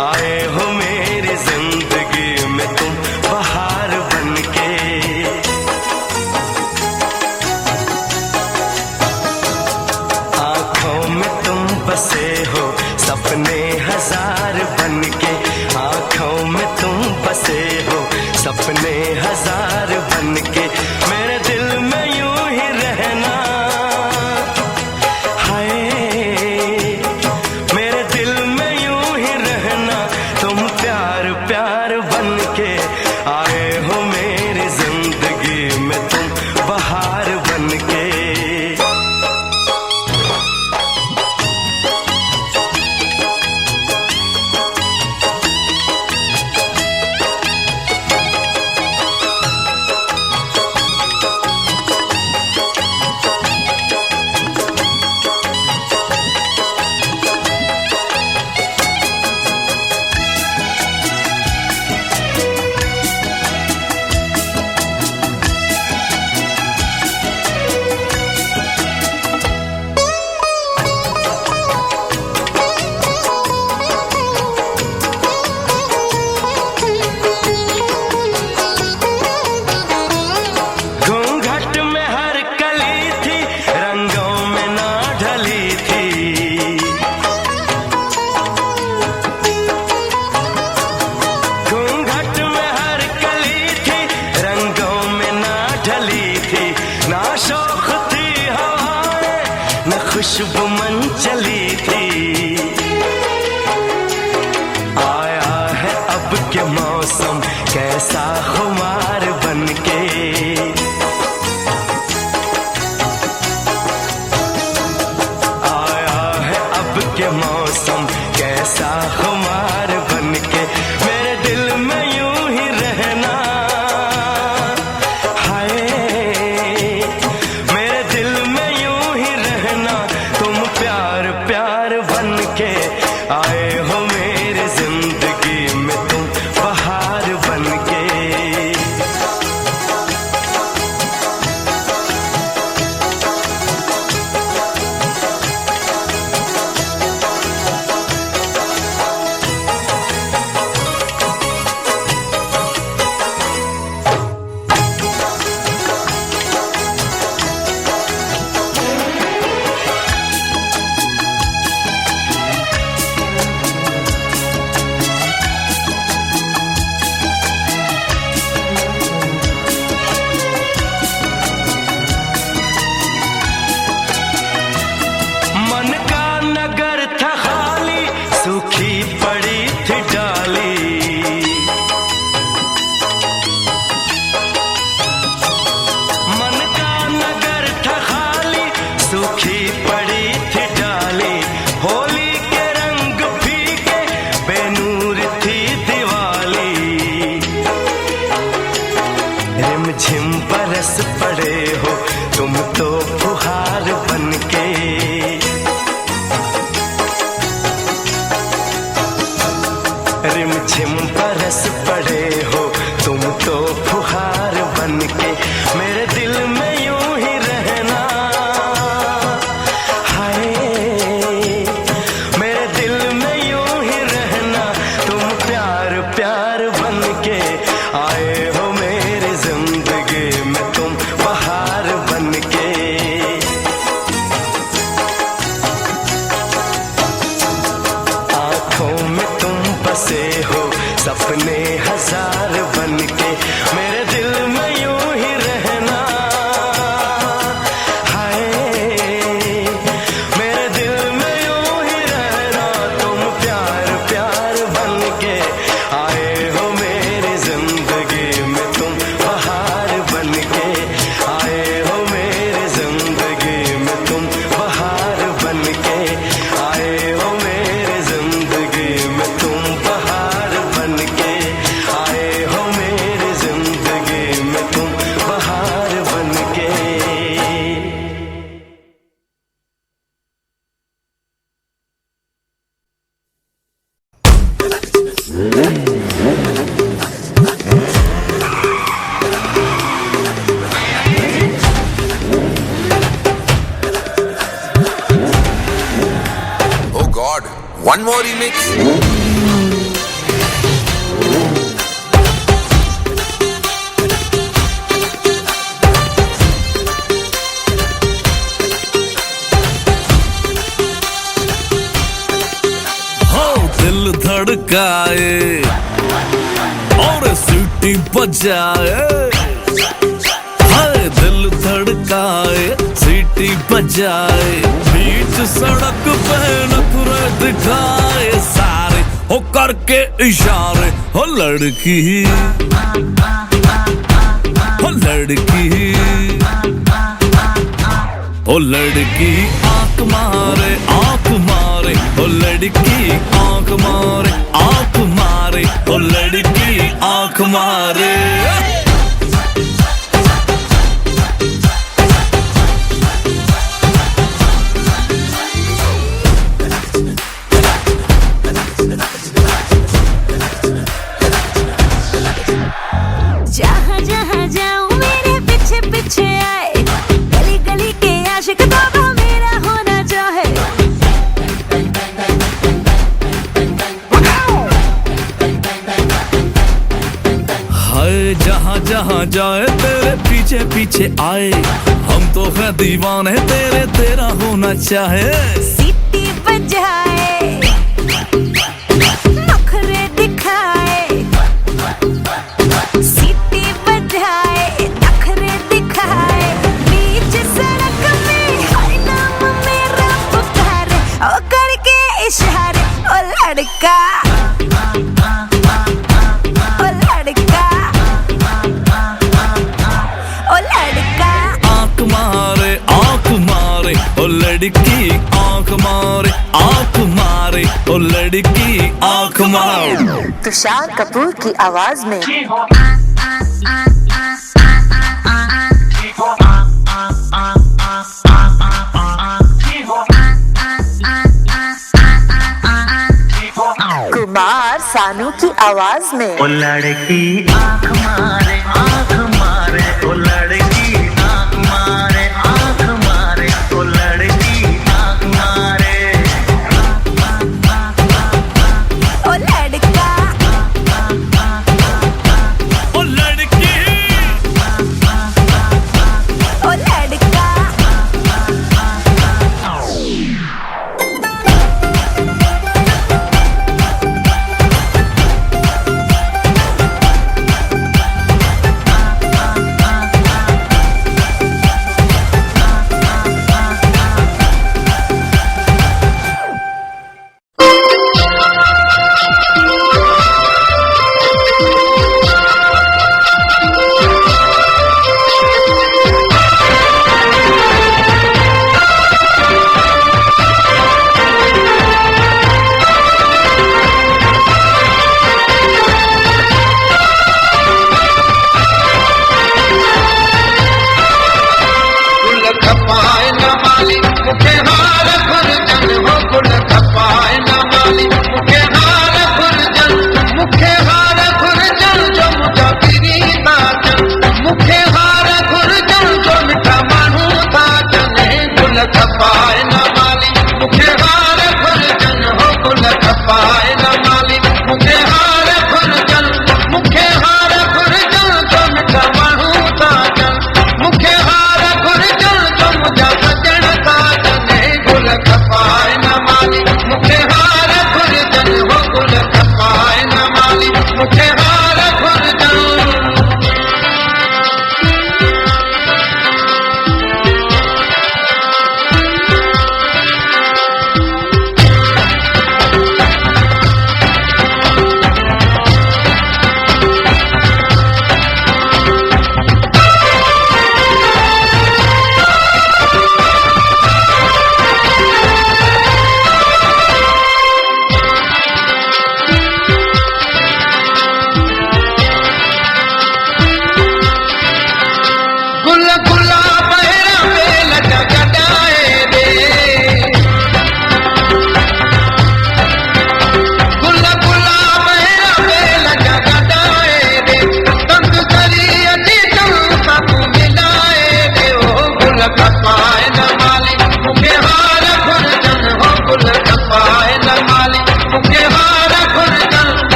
[SPEAKER 8] आए हो मेरी जिंदगी में तुम बहार बनके। आंखों में तुम बसे हो सपने हजार बनके, आंखों में तुम बसे हो सपने हजार बनके। मेरे दिल में यूं ही रहना, हाय मेरे दिल में यूं ही रहना, तुम प्यार प्यार बनके, आए हो मेरी जिंदगी में तुम बहार बनके। घूंघट में हर कली थी, रंगों में ना ढली थी, घूंघट में हर कली थी, रंगों में ना ढली थी। ना शौक थी हवाएं, न खुशबू मन चली थी। आया है अब के मौसम कैसा खुमार बनके, आया है अब के मौसम कैसा खुमार बनके। मेरे दिल में यूं ही रहना, हाय मेरे दिल में यूं ही रहना, तुम प्यार प्यार बनके, आए हो मेरी जिंदगी में तुम बहार बनके। मन का नगर था खाली, सूखी पड़ी थी डाली, मन का नगर था खाली, सूखी पड़ी थी डाली। होली के रंग फीके, बेनूर थी दिवाली, रिमझिम बरस पड़े हो तुम तो फुहार बनके, रिमझिम बरस पड़े हो तुम तो फुहार बनके। मेरे दिल में यूं ही रहना, हाय मेरे दिल में यूं ही रहना,
[SPEAKER 9] One more remix.
[SPEAKER 3] दिल धड़काए और सीटी बजाए, हाय दिल धड़काए सीटी बजाए, बीच सड़क पे नखरे दिखाए सारे हो करके इशारे, हो लड़की हो लड़की ओ लड़की आंख मारे ओ लड़की आंख मारे ओ लड़की आंख मारे।
[SPEAKER 1] जहाँ जहाँ जाऊँ मेरे पीछे पीछे आए, गली गली के आशिक बाबा मेरा होना चाहे।
[SPEAKER 3] हाय जहाँ जहाँ जाए तेरे पीछे पीछे आए, हम तो है दीवाने तेरे, तेरा होना चाहे।
[SPEAKER 1] सीटी बजाए नखरे दिखाए, सीटी बजाए नखरे दिखाए, बीच सड़क में हर नाम मेरा पुकारे, ओ करके इशारे ओ लड़का ओ लड़का ओ लड़का।
[SPEAKER 3] आंख मारे ओ लड़की आंख मारे ओ लड़की आंख मारे।
[SPEAKER 5] तुषार कपूर की आवाज में कुमार सानू की आवाज में
[SPEAKER 7] ओ लड़की आंख मारे ओ लड़की आंख मारे ओ लड़की आंख मारे।
[SPEAKER 1] ओ लड़का
[SPEAKER 3] ओ लड़की
[SPEAKER 1] ओ लड़का।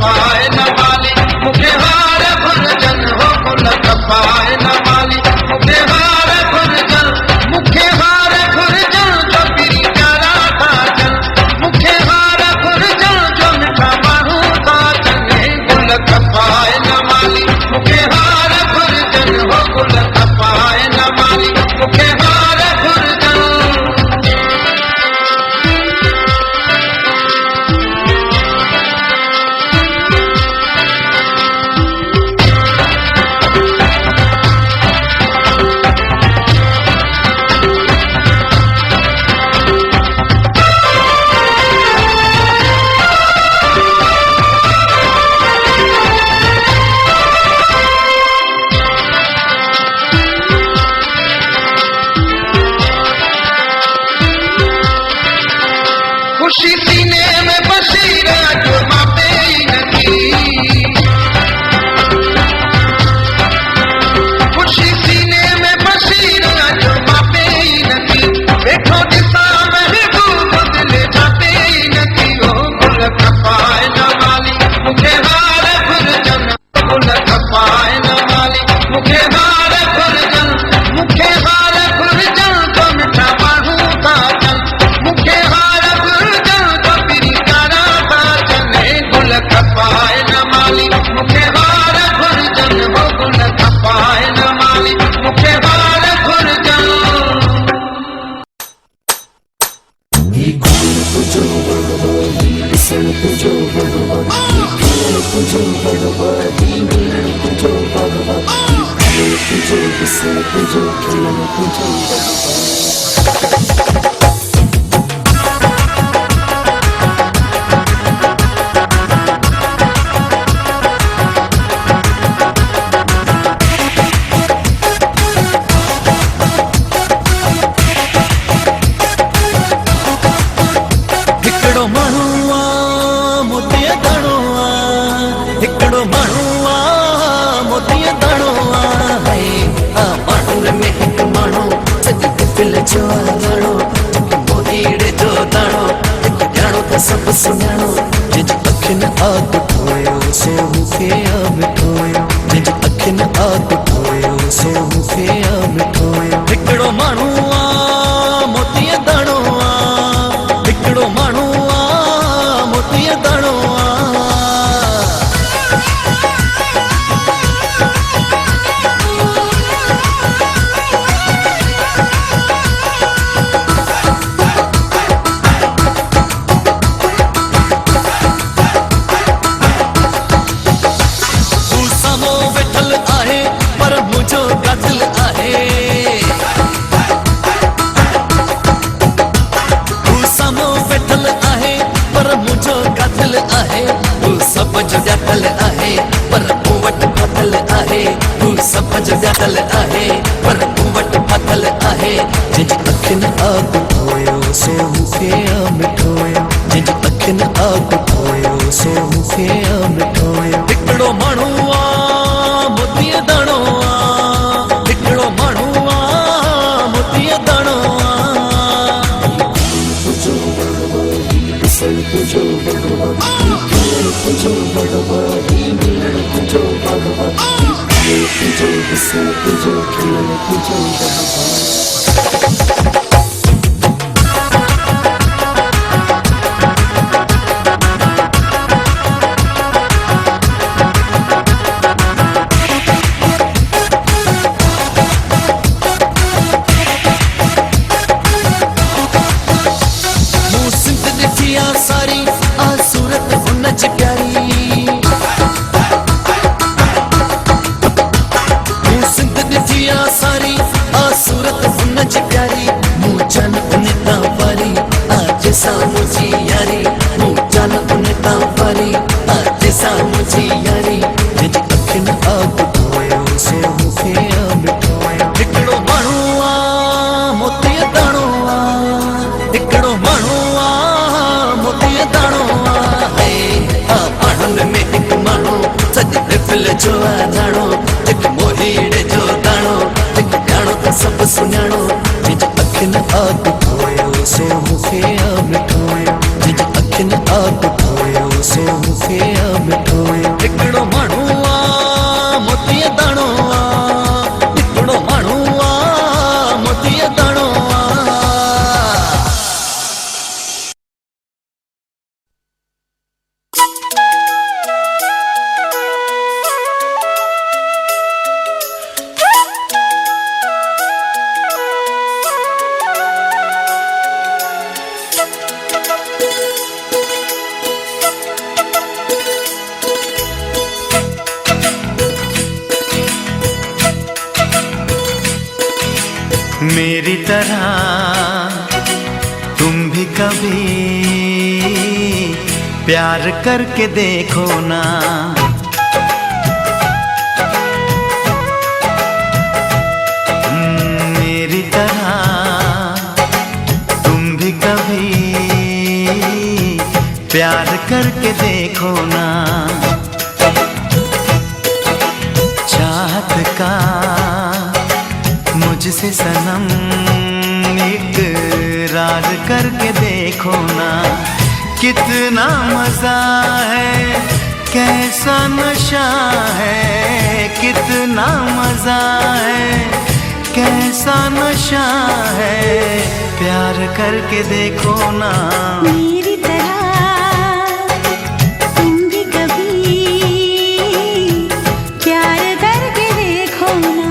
[SPEAKER 10] खपाए न माली मुखे हार भुरजन हो गुल खपाए न माली मुखे हार भुरजन मुखे हार भुरजन जो पिरी प्यारा था जन मुखे हार भुरजन जो मिठा माहू था जन गुल खपाए न माली मुखे हार भुरजन हो गुल खपाए न माली मुखे हार भुरजन खुशी सीने में बसीरा जो मापे ही नहीं खुशी सीने में बसीरा जो मापे ही नहीं बैठो दिशा महबूब दिल जाते ही नहीं ओ गुल खपाए न माली मुखे हार भुरजन गुल खपाए न माली मुखे हार भुरजन मुखे हार भुरजन तो मिठा बाहू था जन मुखे हार भुरजन तो पिरी प्यारा था जन गुल खपाए न माली मुखे हार भुरजन हो गुल खपाए न माली मुखे हार भुरजन
[SPEAKER 3] हिकड़ो माण्हू आ मोतीअ दाणो आ हिकड़ो माण्हू आ मोतीअ दाणो आ हाय आ माण्हुनि में हिकु माण्हू सॼी दिल जो दाणो मोतीअ जो दाणो हिकु ॼाणो त सभु सुञाणो जंहिंजी अखियुनि आग ठोयो सो मूंखे मिठोयो जंहिंजी अखियुनि आग ठोयो सो मूंखे मिठोयो हिकड़ो माण्हू आ मोतीअ दाणो आ हिकड़ो माण्हू आ मोतीअ दाणो आ तू साम्हूं वेठल आहे पर मुंहिंजो कातिल आहे तू साम्हूं वेठल आहे पर मुंहिंजो कातिल आहे तू सभ जो ॼातल आहे पर मूं वटि फाथल आहे तू सभ जो ॼातल आहे पर मूं वटि फाथल आहे जंहिंजी अखियुनि आग ठोयो सो मूंखे मिठोयो जंहिंजी अखियुनि आग ठोयो सो मूंखे मिठोयो हिकड़ो माण्हू आ मोतीअ दाणो आ हिकड़ो माण्हू आ मोतीअ दाणो आ मूं सिंध ॾिठी आ सारी आ सूरत हुन जी प्यारी मूं सिंध ॾिठी आ सारी आ सूरत हुन जी प्यारी मूं जान उन तां वारी आज सां मुंहिंजी यारी मूं जान उन तां वारी आज सां मुंहिंजी यारी जंहिंजी अखियुनि आग ठोयो सो मूंखे मिठोयो हिकड़ो माण्हू आ मोतीअ दाणो आ हिकड़ो माण्हू आ मोतीअ दाणो आ हाय आ माण्हुनि में हिकु माण्हू सॼी दिल जो दाणो हिकु मोहीड़े जो दाणो हिकु ॼाणो त सभु सुञाणो जंहिंजी अखियुनि आग ठोयो सो मूंखे मिठोयो जंहिंजी अखियुनि आग ठोयो सो मूंखे मिठोयो
[SPEAKER 7] मेरी तरह तुम भी कभी प्यार करके देखो ना। मेरी तरह तुम भी कभी प्यार करके देखो ना। चाहत का मुझसे सनम इकरार करके देखो ना। कितना मजा है, कैसा नशा है, कितना मजा है, कैसा नशा है, प्यार करके देखो ना।
[SPEAKER 1] मेरी तरह तुम भी कभी प्यार करके देखो ना।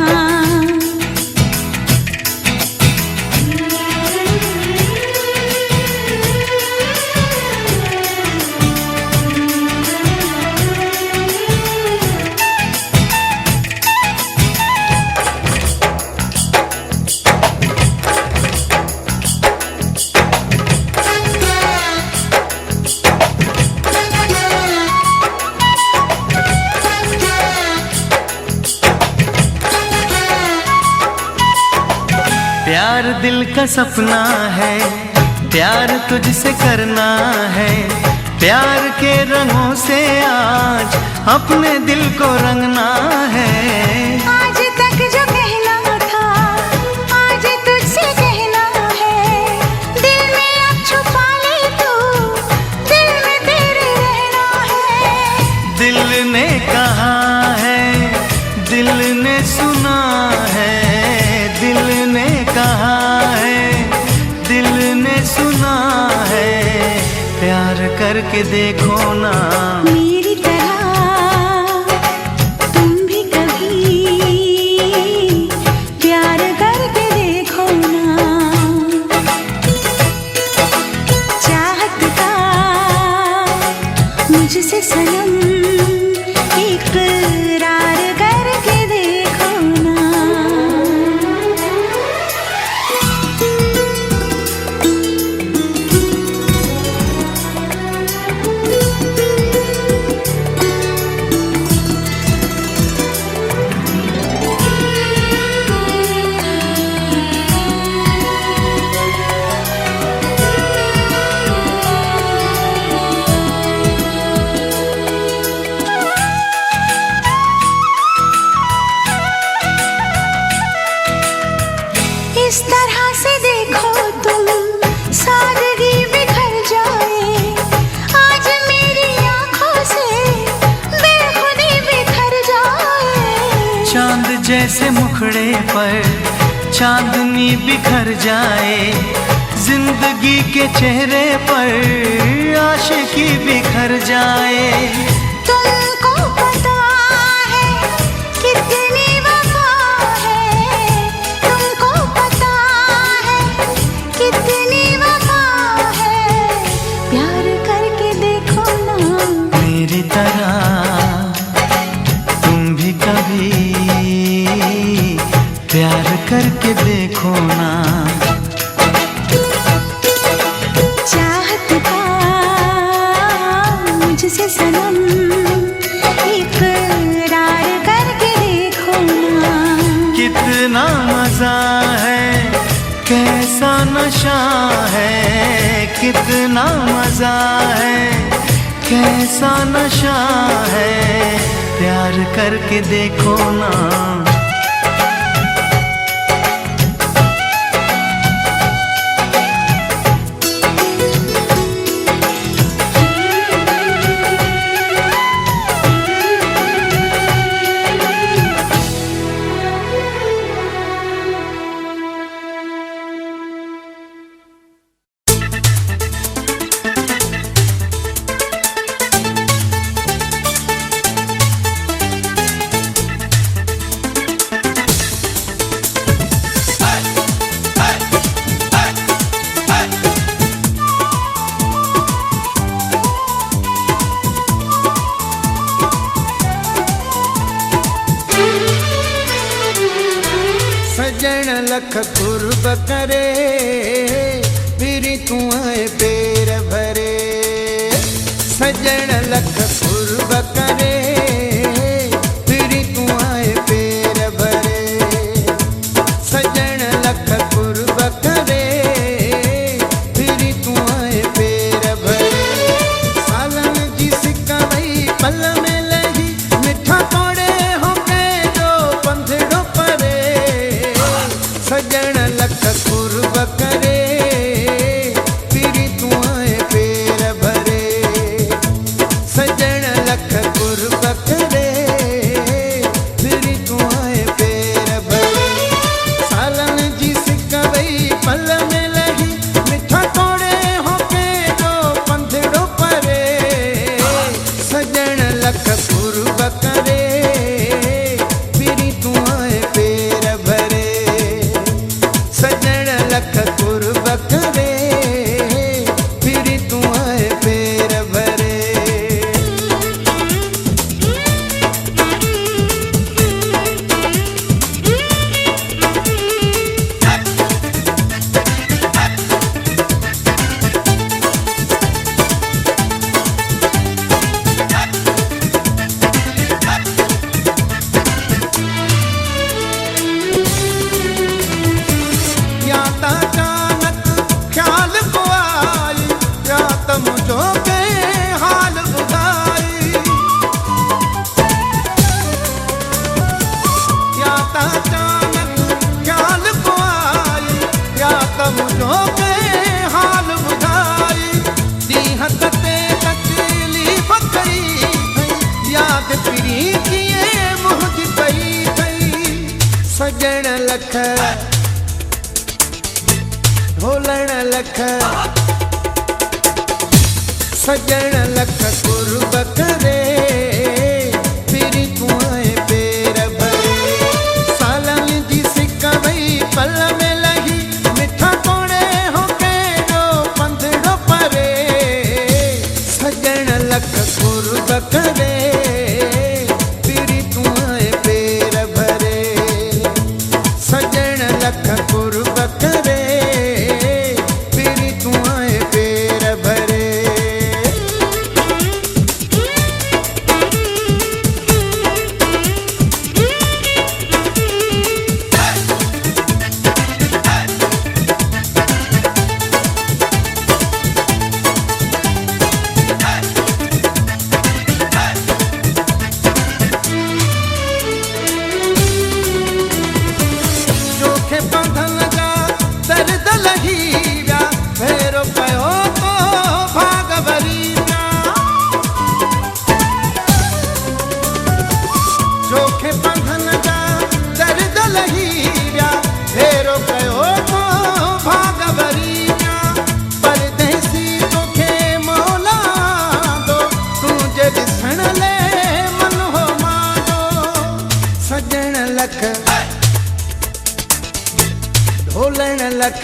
[SPEAKER 7] प्यार दिल का सपना है, प्यार तुझसे करना है। प्यार के रंगों से आज अपने दिल को रंगना है।
[SPEAKER 1] आज तक जो कहना था आज तुझसे कहना है। दिल में अब छुपा ले तू, दिल में तेरे रहना है।
[SPEAKER 7] दिल ने कहा है, दिल ने सुना है, दिल ने कहा है, दिल ने सुना है, प्यार करके देखो ना।
[SPEAKER 1] मेरी तरह तुम भी कभी प्यार करके देखो ना। चाहत का मुझसे सनम इकरार करके देखो ना। इस तरह से देखो तुम सादगी बिखर जाए। आज मेरी आंखों से बेखुदी बिखर जाए।
[SPEAKER 7] चांद जैसे मुखड़े पर चांदनी बिखर जाए। जिंदगी के चेहरे पर आशिकी बिखर जाए।
[SPEAKER 1] तुमको पता है कितनी वफा है, तुमको पता है कितनी वफा है, प्यार करके देखो ना।
[SPEAKER 7] मेरी तरह तुम भी कभी प्यार करके देखो ना।
[SPEAKER 1] चाहत का मुझसे सनम इकरार करके देखो ना।
[SPEAKER 7] कितना मजा है, कैसा नशा है, कितना मजा है, कैसा नशा है, प्यार करके देखो ना।
[SPEAKER 6] सजण लख कुर्ब करे फिरी तू आए पेर भरे सजण लख कुर्ब करे फिरी तू आए पेर भरे सजण लख कुर्ब करे फिरी तू आए पेर भरे सालन जी सिक वई पल में लही मिठा तोड़े हो के जो पंधड़ो परे सजण लख कुर्ब करे फिरी तू आए पेर भरे सजण लख कुर्ब करे फिरी तू आए पेर भरे सालन जी सिक वई पल में लही मिठा तोड़े हो के जो पंधड़ो परे सजण लख कुर्ब करे फिरी तू आए पेर भरे सजण लख कुर्ब करे फिरी तू आए पेर भरे या ता अचानक ख्याल को आई या त मुझो के हाल बुझाई या ता अचानक ख्याल को आई या त मुझो के हाल बुझाई दीहत ते तकलीफ कई याद फिरी किए मुझ पई थई सजण लख ढोलण लख सजण लख कुर्ब करे फिरी तू आए पेर भरे सालन जी सिक वई पल में लही मिठा तोड़े हो के जो पंधड़ो परे सजण लख कुर्ब करे फिरी तू आए पेर भरे सजण लख कुर्ब करे फिरी तू आए पेर भरे जोखे बंधन जा दर्द लही व्या भेरो पयो तो भाग भरी व्या जोखे बंधन जा दर्द लही व्या भेरो पयो तो भाग भरी व्या परदेसी तोखे मौला दो तुझे ॾिसण ले मन हो मांदो सजण लख ढोलण लख